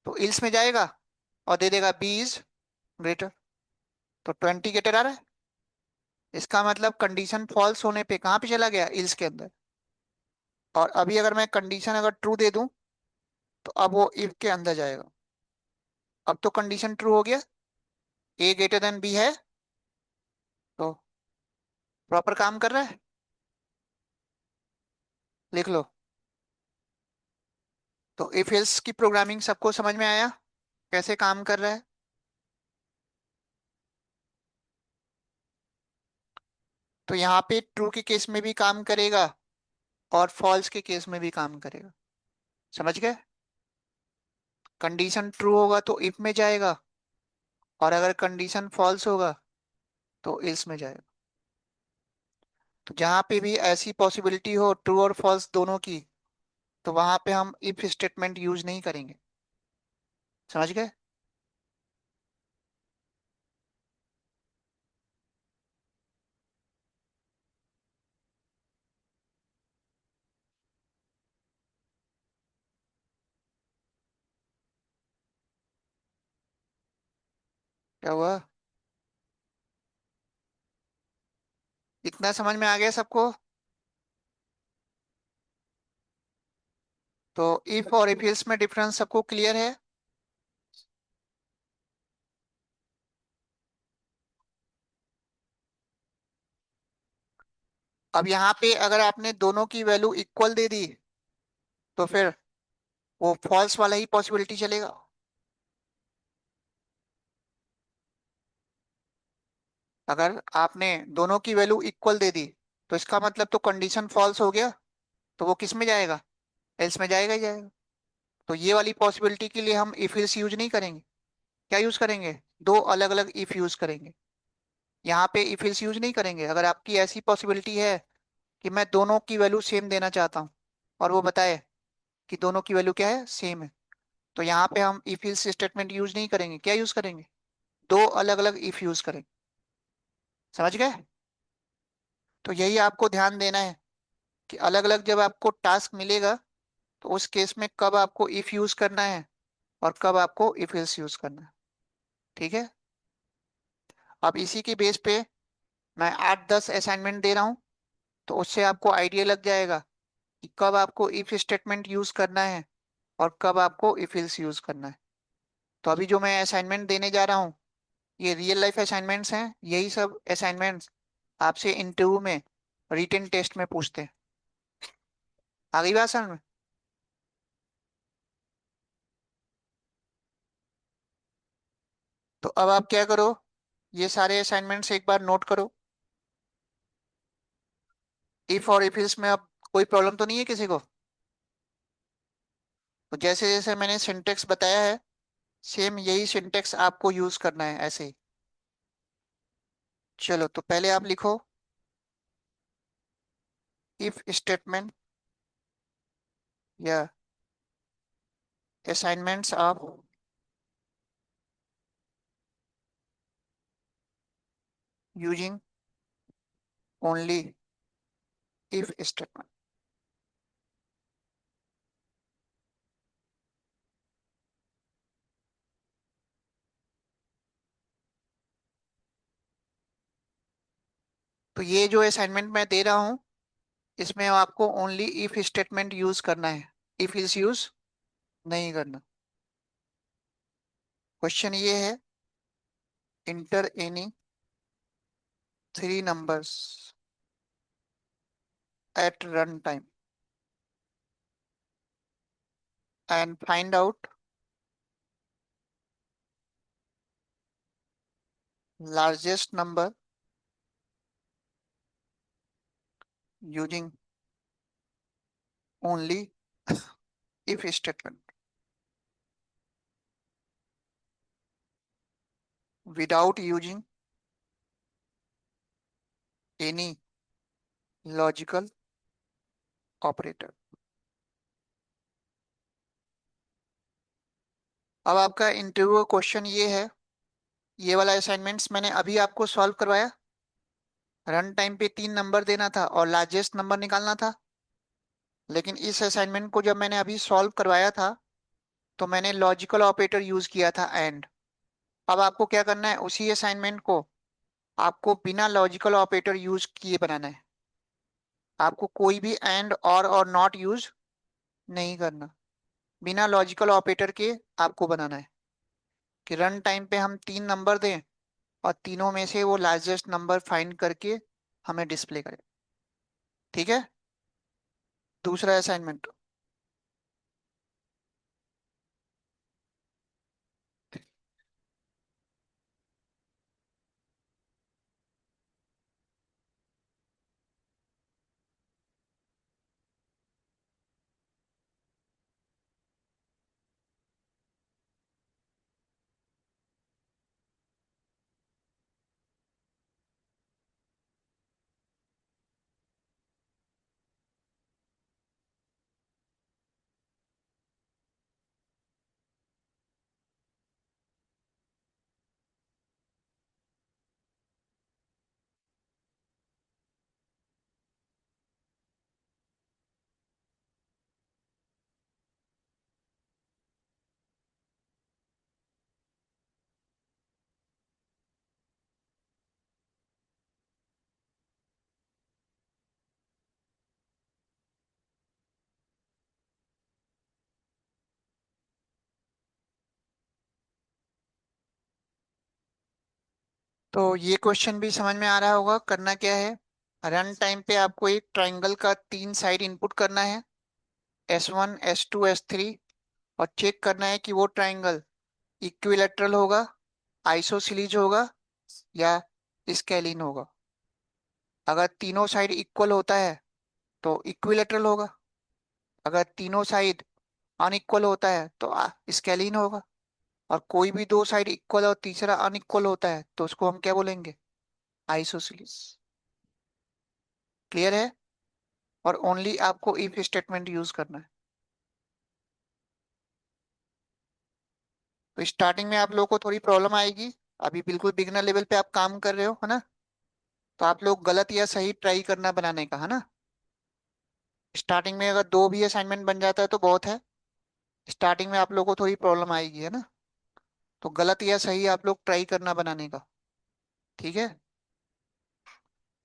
तो इल्स में जाएगा और दे देगा बी इज ग्रेटर। तो 20 ग्रेटर आ रहा है। इसका मतलब कंडीशन फॉल्स होने पे कहाँ पे चला गया? इल्स के अंदर। और अभी अगर मैं कंडीशन अगर ट्रू दे दूं तो अब वो इफ के अंदर जाएगा। अब तो कंडीशन ट्रू हो गया, ए ग्रेटर देन बी है, तो प्रॉपर काम कर रहा है। लिख लो। तो इफ एल्स की प्रोग्रामिंग सबको समझ में आया, कैसे काम कर रहा है? तो यहाँ पे ट्रू के केस में भी काम करेगा और फॉल्स के केस में भी काम करेगा। समझ गए? कंडीशन ट्रू होगा तो इफ में जाएगा, और अगर कंडीशन फॉल्स होगा तो इल्स में जाएगा। तो जहां पे भी ऐसी पॉसिबिलिटी हो ट्रू और फॉल्स दोनों की, तो वहां पे हम इफ स्टेटमेंट यूज नहीं करेंगे। समझ गए? क्या हुआ? इतना समझ में आ गया सबको? तो इफ और इफ एल्स में डिफरेंस सबको क्लियर है? अब यहाँ पे अगर आपने दोनों की वैल्यू इक्वल दे दी तो फिर वो फॉल्स वाला ही पॉसिबिलिटी चलेगा। अगर आपने दोनों की वैल्यू इक्वल दे दी तो इसका मतलब तो कंडीशन फॉल्स हो गया, तो वो किस में जाएगा? एल्स में जाएगा ही जाएगा। तो ये वाली पॉसिबिलिटी के लिए हम इफ एल्स यूज नहीं करेंगे। क्या यूज करेंगे? दो अलग अलग इफ यूज करेंगे। यहाँ पे इफ एल्स यूज नहीं करेंगे। अगर आपकी ऐसी पॉसिबिलिटी है कि मैं दोनों की वैल्यू सेम देना चाहता हूँ और वो बताए कि दोनों की वैल्यू क्या है, सेम है, तो यहाँ पे हम इफ एल्स स्टेटमेंट यूज नहीं करेंगे। क्या यूज करेंगे? दो अलग अलग इफ यूज करेंगे। समझ गए? तो यही आपको ध्यान देना है कि अलग अलग जब आपको टास्क मिलेगा तो उस केस में कब आपको इफ यूज करना है और कब आपको इफ एल्स यूज करना है। ठीक है? अब इसी के बेस पे मैं 8-10 असाइनमेंट दे रहा हूँ, तो उससे आपको आइडिया लग जाएगा कि कब आपको इफ स्टेटमेंट यूज करना है और कब आपको इफ एल्स यूज करना है। तो अभी जो मैं असाइनमेंट देने जा रहा हूँ ये रियल लाइफ असाइनमेंट्स हैं। यही सब असाइनमेंट्स आपसे इंटरव्यू में, रिटन टेस्ट में पूछते हैं। आ गई बात समझ में? तो अब आप क्या करो, ये सारे असाइनमेंट्स एक बार नोट करो। इफ और इफ एल्स में अब कोई प्रॉब्लम तो नहीं है किसी को? तो जैसे जैसे मैंने सिंटेक्स बताया है, सेम यही सिंटेक्स आपको यूज करना है ऐसे ही। चलो, तो पहले आप लिखो इफ स्टेटमेंट या assignments of using only if statement. तो ये जो असाइनमेंट मैं दे रहा हूँ इसमें आपको ओनली इफ स्टेटमेंट यूज करना है, इफ इज यूज नहीं करना। क्वेश्चन ये है, enter any three numbers at run time and find out largest number using only if statement without using any logical operator. अब आपका इंटरव्यू क्वेश्चन ये है, ये वाला असाइनमेंट्स मैंने अभी आपको सॉल्व करवाया। रन टाइम पे 3 नंबर देना था और लार्जेस्ट नंबर निकालना था। लेकिन इस असाइनमेंट को जब मैंने अभी सॉल्व करवाया था तो मैंने लॉजिकल ऑपरेटर यूज किया था एंड। अब आपको क्या करना है, उसी असाइनमेंट को आपको बिना लॉजिकल ऑपरेटर यूज किए बनाना है। आपको कोई भी एंड और नॉट यूज नहीं करना, बिना लॉजिकल ऑपरेटर के आपको बनाना है कि रन टाइम पे हम 3 नंबर दें और तीनों में से वो लार्जेस्ट नंबर फाइंड करके हमें डिस्प्ले करें। ठीक है। दूसरा असाइनमेंट। तो ये क्वेश्चन भी समझ में आ रहा होगा। करना क्या है, रन टाइम पे आपको एक ट्राइंगल का 3 साइड इनपुट करना है, S1 S2 S3, और चेक करना है कि वो ट्राइंगल इक्विलेटरल होगा, आइसोसिलीज होगा या स्केलिन होगा। अगर तीनों साइड इक्वल होता है तो इक्विलेटरल होगा, अगर तीनों साइड अनइक्वल होता है तो स्केलिन होगा, और कोई भी 2 साइड इक्वल और तीसरा अनइक्वल होता है तो उसको हम क्या बोलेंगे, आइसोसिलीज। क्लियर है। और ओनली आपको इफ स्टेटमेंट यूज करना है। तो स्टार्टिंग में आप लोगों को थोड़ी प्रॉब्लम आएगी, अभी बिल्कुल बिगनर लेवल पे आप काम कर रहे हो, है ना। तो आप लोग गलत या सही ट्राई करना बनाने का, है ना। स्टार्टिंग में अगर 2 भी असाइनमेंट बन जाता है तो बहुत है। स्टार्टिंग में आप लोगों को थोड़ी प्रॉब्लम आएगी, है ना। तो गलत या सही आप लोग ट्राई करना बनाने का। ठीक है।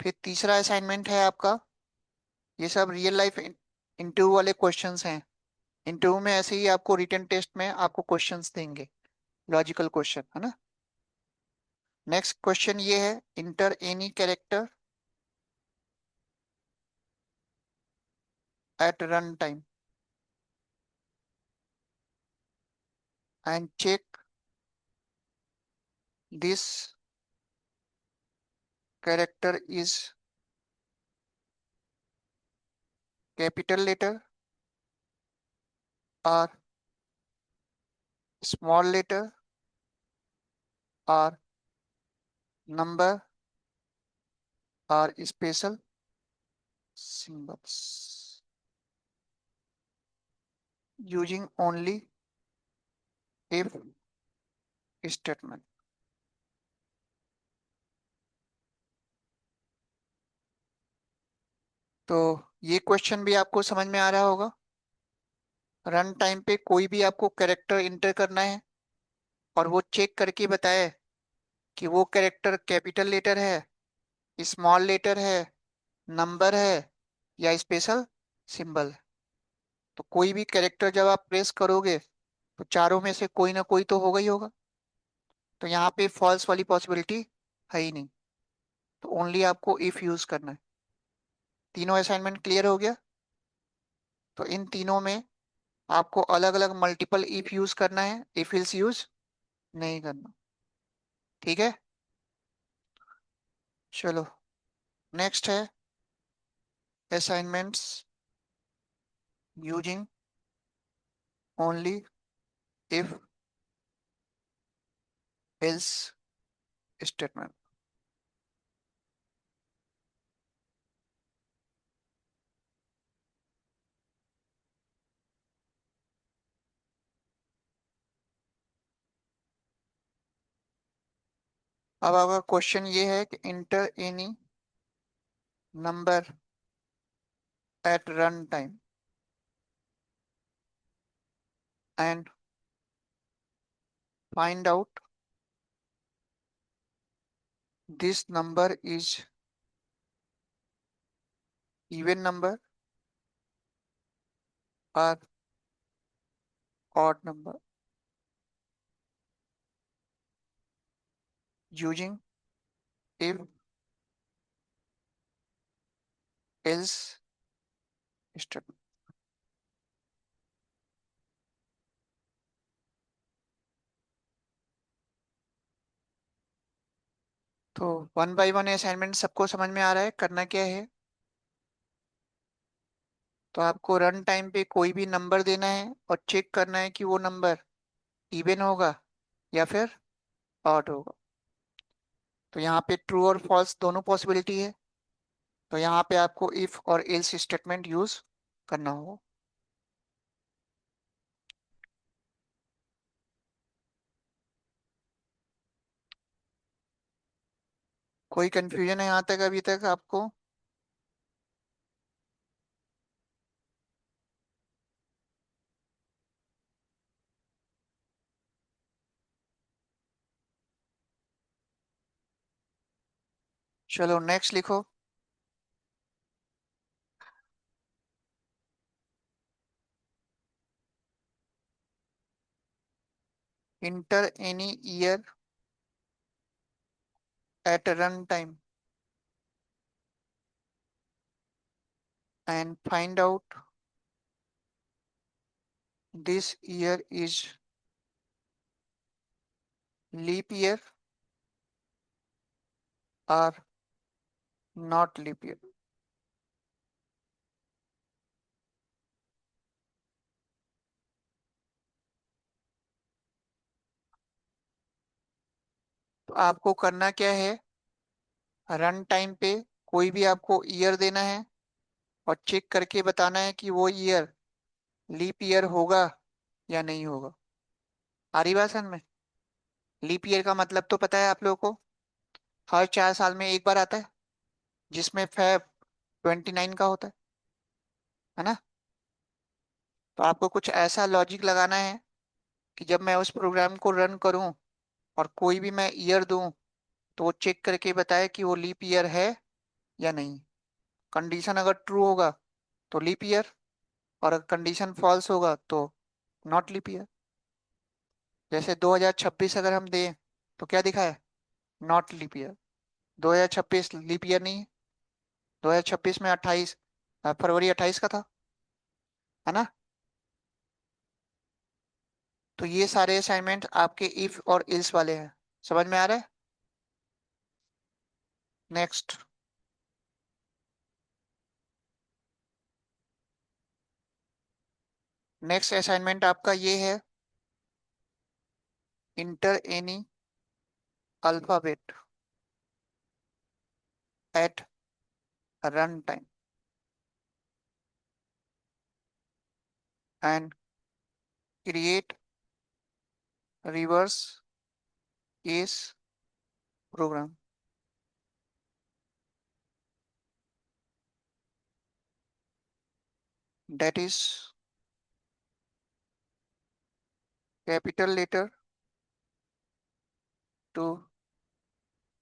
फिर तीसरा असाइनमेंट है आपका, ये सब रियल लाइफ इंटरव्यू वाले क्वेश्चंस हैं। इंटरव्यू में ऐसे ही आपको रिटन टेस्ट में आपको क्वेश्चंस देंगे, लॉजिकल क्वेश्चन, है ना। नेक्स्ट क्वेश्चन ये है, enter any character at run time and check this character is capital letter और स्मॉल लेटर और नंबर और special symbols using only if statement. तो ये क्वेश्चन भी आपको समझ में आ रहा होगा। रन टाइम पे कोई भी आपको कैरेक्टर इंटर करना है और वो चेक करके बताए कि वो कैरेक्टर कैपिटल लेटर है, स्मॉल लेटर है, नंबर है या स्पेशल सिंबल है। तो कोई भी कैरेक्टर जब आप प्रेस करोगे तो चारों में से कोई ना कोई तो होगा ही होगा। तो यहाँ पे फॉल्स वाली पॉसिबिलिटी है ही नहीं। तो ओनली आपको इफ यूज करना है। तीनों असाइनमेंट क्लियर हो गया। तो इन तीनों में आपको अलग अलग मल्टीपल इफ यूज करना है, इफ इल्स यूज नहीं करना। ठीक है। चलो, नेक्स्ट है assignments using only if else statement. अब आपका क्वेश्चन ये है कि inter any number at runtime and find out this number is even number or odd number using if else statement। तो वन बाय वन असाइनमेंट सबको समझ में आ रहा है करना क्या है। तो आपको रन टाइम पे कोई भी नंबर देना है और चेक करना है कि वो नंबर इवन होगा या फिर ऑड होगा। तो यहाँ पे ट्रू और फॉल्स दोनों पॉसिबिलिटी है। तो यहाँ पे आपको इफ और एल्स स्टेटमेंट यूज करना होगा। कोई कंफ्यूजन है यहाँ तक अभी तक आपको? चलो नेक्स्ट लिखो। Enter any year at run time and find out this year is leap year और नॉट लीप ईयर। तो आपको करना क्या है, रन टाइम पे कोई भी आपको ईयर देना है और चेक करके बताना है कि वो ईयर लीप ईयर होगा या नहीं होगा। आ रही बात समझ में? लीप ईयर का मतलब तो पता है आप लोगों को, हर 4 साल में एक बार आता है जिसमें फेब 29 का होता है ना। तो आपको कुछ ऐसा लॉजिक लगाना है कि जब मैं उस प्रोग्राम को रन करूं और कोई भी मैं ईयर दूं तो वो चेक करके बताए कि वो लीप ईयर है या नहीं। कंडीशन अगर ट्रू होगा तो लीप ईयर, और अगर कंडीशन फॉल्स होगा तो नॉट लीप ईयर। जैसे 2026 अगर हम दें तो क्या दिखा है, not leap year. 2026 leap year नहीं है। 2026 में 28 फरवरी 28 का था, है ना। तो ये सारे असाइनमेंट आपके इफ और इल्स वाले हैं। समझ में आ रहा है? नेक्स्ट। नेक्स्ट असाइनमेंट आपका ये है, enter any alphabet at run time and create reverse case program that is capital letter to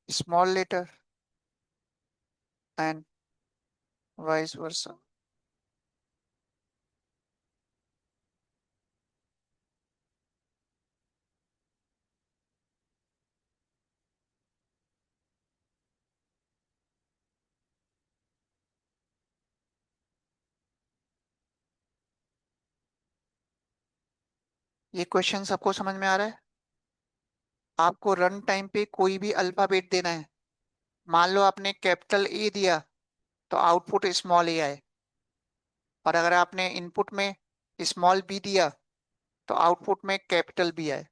small letter and vice versa। ये क्वेश्चन सबको समझ में आ रहा है? आपको रन टाइम पे कोई भी अल्फाबेट देना है। मान लो आपने कैपिटल ए दिया तो आउटपुट स्मॉल ए आए, और अगर आपने इनपुट में स्मॉल बी दिया तो आउटपुट में कैपिटल बी आए।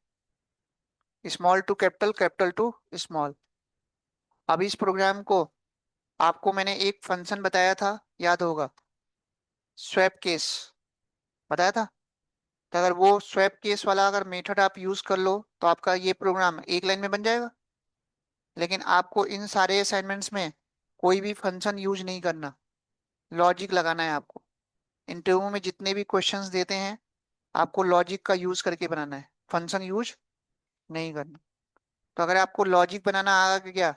Small to capital, capital to small. अब इस प्रोग्राम को आपको मैंने एक फंक्शन बताया था, याद होगा, स्वैप केस बताया था। तो अगर वो स्वैप केस वाला अगर मेथड आप यूज कर लो तो आपका ये प्रोग्राम एक लाइन में बन जाएगा। लेकिन आपको इन सारे असाइनमेंट्स में कोई भी फंक्शन यूज नहीं करना, लॉजिक लगाना है आपको। इंटरव्यू में जितने भी क्वेश्चंस देते हैं, आपको लॉजिक का यूज करके बनाना है, फंक्शन यूज नहीं करना। तो अगर आपको लॉजिक बनाना आ गया,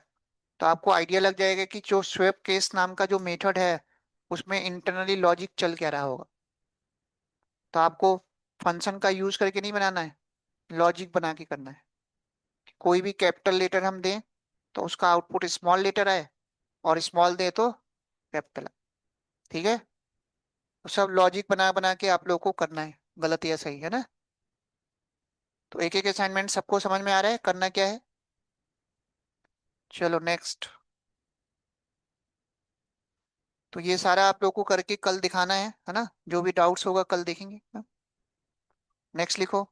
तो आपको आइडिया लग जाएगा कि जो स्वेप केस नाम का जो मेथड है, उसमें इंटरनली लॉजिक चल क्या रहा होगा। तो आपको फंक्शन का यूज करके नहीं बनाना है, लॉजिक बना के करना है। कोई भी कैपिटल लेटर हम दें तो उसका आउटपुट स्मॉल लेटर आए, और स्मॉल दे तो कैपिटल। ठीक है। तो सब लॉजिक बना बना के आप लोग को करना है, गलत या सही, है ना। तो एक एक असाइनमेंट सबको समझ में आ रहा है करना क्या है। चलो नेक्स्ट। तो ये सारा आप लोग को करके कल दिखाना है ना। जो भी डाउट्स होगा कल देखेंगे। नेक्स्ट लिखो।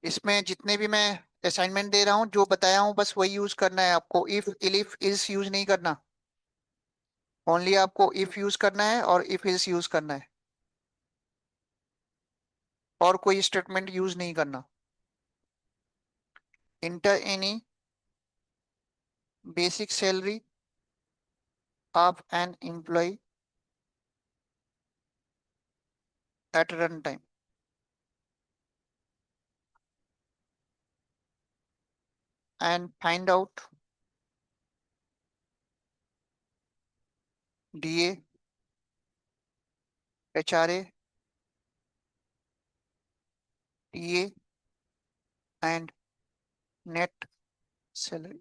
इसमें जितने भी मैं असाइनमेंट दे रहा हूँ, जो बताया हूँ बस वही यूज करना है आपको। इफ इलिफ इल्स यूज नहीं करना। ओनली आपको इफ यूज करना है और इफ इल्स यूज करना है, और कोई स्टेटमेंट यूज नहीं करना। Enter any basic salary of an employee at run time and find out DA, HRA, TA and net salary.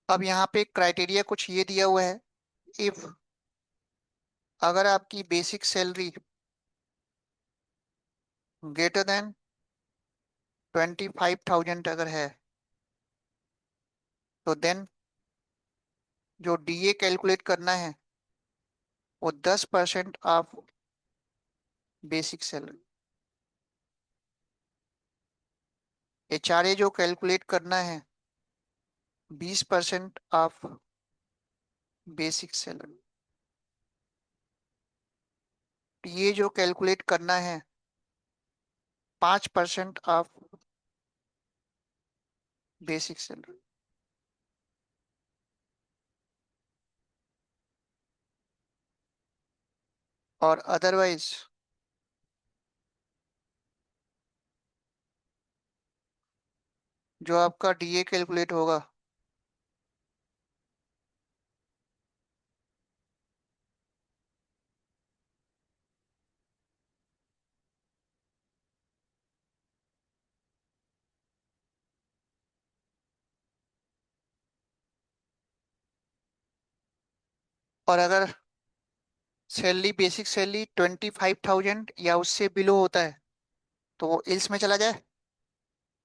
अब यहाँ पे क्राइटेरिया कुछ ये दिया हुआ है। इफ अगर आपकी बेसिक सैलरी ग्रेटर देन 25,000 अगर है, तो देन जो डीए कैलकुलेट करना है वो 10% ऑफ बेसिक सैलरी। एचआरए जो कैलकुलेट करना है 20% ऑफ बेसिक सैलरी। टीए जो कैलकुलेट करना है 5% ऑफ बेसिक सैलरी। और अदरवाइज जो आपका डीए कैलकुलेट होगा, और अगर सैलरी बेसिक सैलरी 25,000 या उससे बिलो होता है, तो वो इल्स में चला जाए।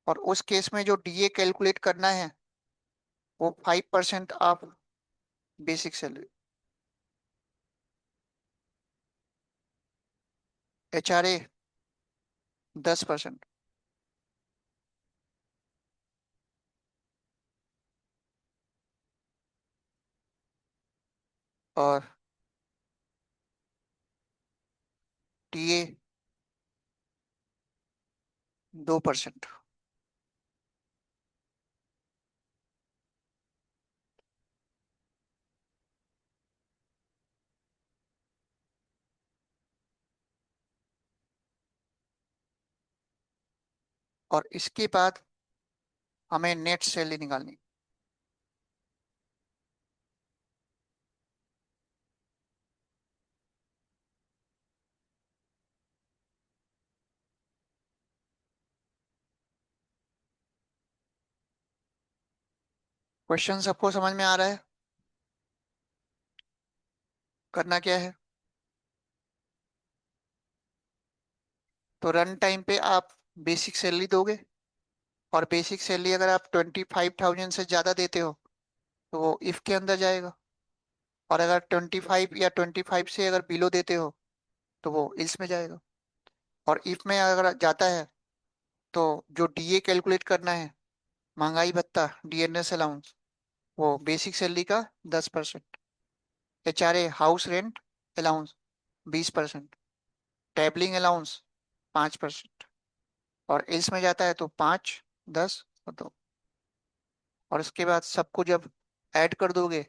और उस केस में जो डीए कैलकुलेट करना है वो 5% ऑफ बेसिक सैलरी। एचआरए 10%। और टीए 2%। और इसके बाद हमें नेट सैलरी निकालनी। क्वेश्चन सबको समझ में आ रहा है करना क्या है। तो रन टाइम पे आप बेसिक सैलरी दोगे, और बेसिक सैलरी अगर आप 25,000 से ज्यादा देते हो तो वो इफ के अंदर जाएगा। और अगर 25 या 25 से अगर बिलो देते हो तो वो इल्स में जाएगा। और इफ में अगर जाता है तो जो डीए कैलकुलेट करना है, महंगाई भत्ता, डीएनएस अलाउंस, वो बेसिक सैलरी का 10%। HRA house rent allowance 20%। Travelling allowance 5%। और इल्स में जाता है तो 5, 10 और 2। और उसके बाद सबको जब ऐड कर दोगे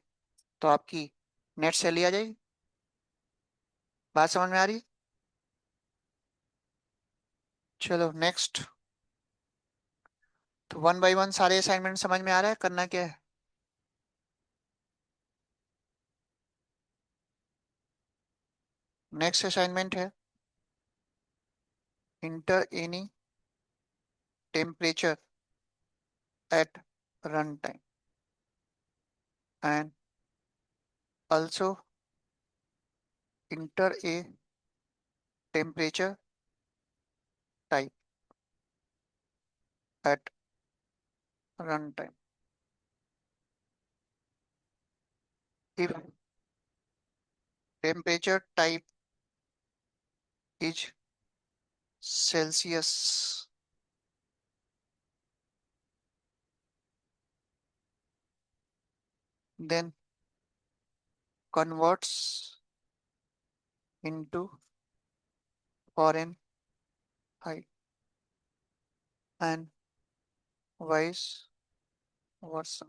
तो आपकी नेट सैलरी आ जाएगी। बात समझ में आ रही है? चलो नेक्स्ट। तो वन बाय वन सारे असाइनमेंट समझ में आ रहा है, करना क्या है? नेक्स्ट असाइनमेंट है enter any temperature at run time and also enter a temperature type at runtime. If temperature type is Celsius, then converts into Fahrenheit and vice versa.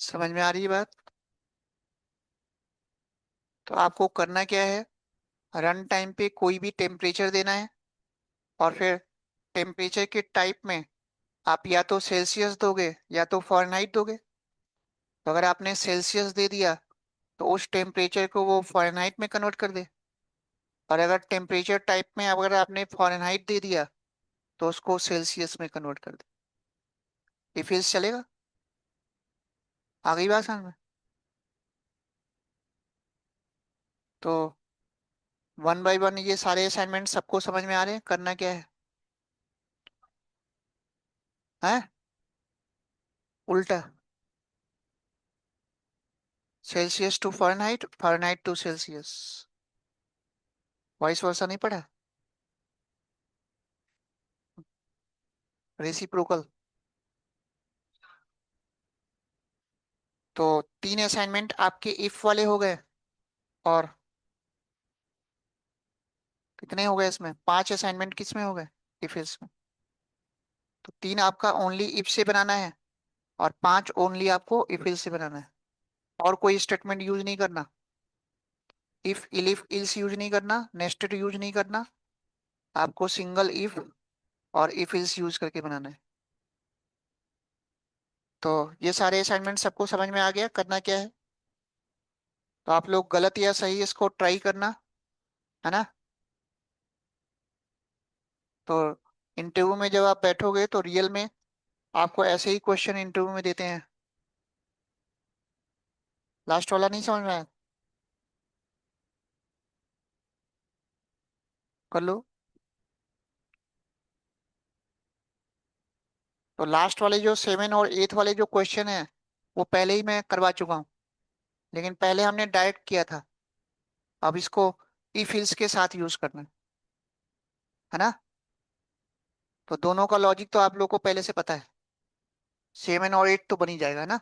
समझ में आ रही है बात? तो आपको करना क्या है, रन टाइम पे कोई भी टेम्परेचर देना है और फिर टेम्परेचर के टाइप में आप या तो सेल्सियस दोगे या तो फ़ारेनहाइट दोगे। तो अगर आपने सेल्सियस दे दिया तो उस टेम्परेचर को वो फ़ारेनहाइट में कन्वर्ट कर दे। और अगर टेम्परेचर टाइप में अगर आपने फ़ारेनहाइट दे दिया तो उसको सेल्सियस में कन्वर्ट कर दे। डिफेंस चलेगा? आ गई बात समझ में? तो वन बाय वन ये सारे असाइनमेंट सबको समझ में आ रहे हैं, करना क्या है? हैं? उल्टा। Celsius to Fahrenheit, Fahrenheit to Celsius. Vice versa नहीं पढ़ा? रेसिप्रोकल। तो तीन असाइनमेंट आपके इफ वाले हो गए। और कितने हो गए इसमें? 5 असाइनमेंट किस में हो गए? इफ इल्स में। तो 3 आपका ओनली इफ से बनाना है और 5 ओनली आपको इफ इल्स से बनाना है। और कोई स्टेटमेंट यूज नहीं करना। इफ इलिफ इल्स यूज नहीं करना, नेस्टेड यूज नहीं करना। आपको सिंगल इफ और इफ इल्स यूज करके बनाना है। तो ये सारे असाइनमेंट सबको समझ में आ गया, करना क्या है? तो आप लोग गलत या सही इसको ट्राई करना, है ना? तो इंटरव्यू में जब आप बैठोगे तो रियल में आपको ऐसे ही क्वेश्चन इंटरव्यू में देते हैं। लास्ट वाला नहीं समझ में आया? कर लो। तो लास्ट वाले जो 7 और 8 वाले जो क्वेश्चन है वो पहले ही मैं करवा चुका हूँ। लेकिन पहले हमने डायरेक्ट किया था, अब इसको इफ इल्स के साथ यूज करना है ना? तो दोनों का लॉजिक तो आप लोग को पहले से पता है। 7 और 8 तो बनी जाएगा ना?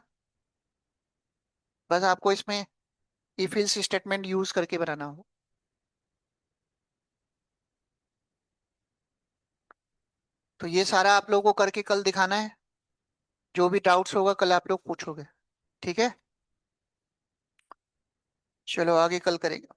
बस आपको इसमें इफ इल्स स्टेटमेंट यूज करके बनाना हो। तो ये सारा आप लोगों को करके कल दिखाना है। जो भी डाउट्स होगा कल आप लोग पूछोगे। ठीक है? चलो आगे कल करेंगे।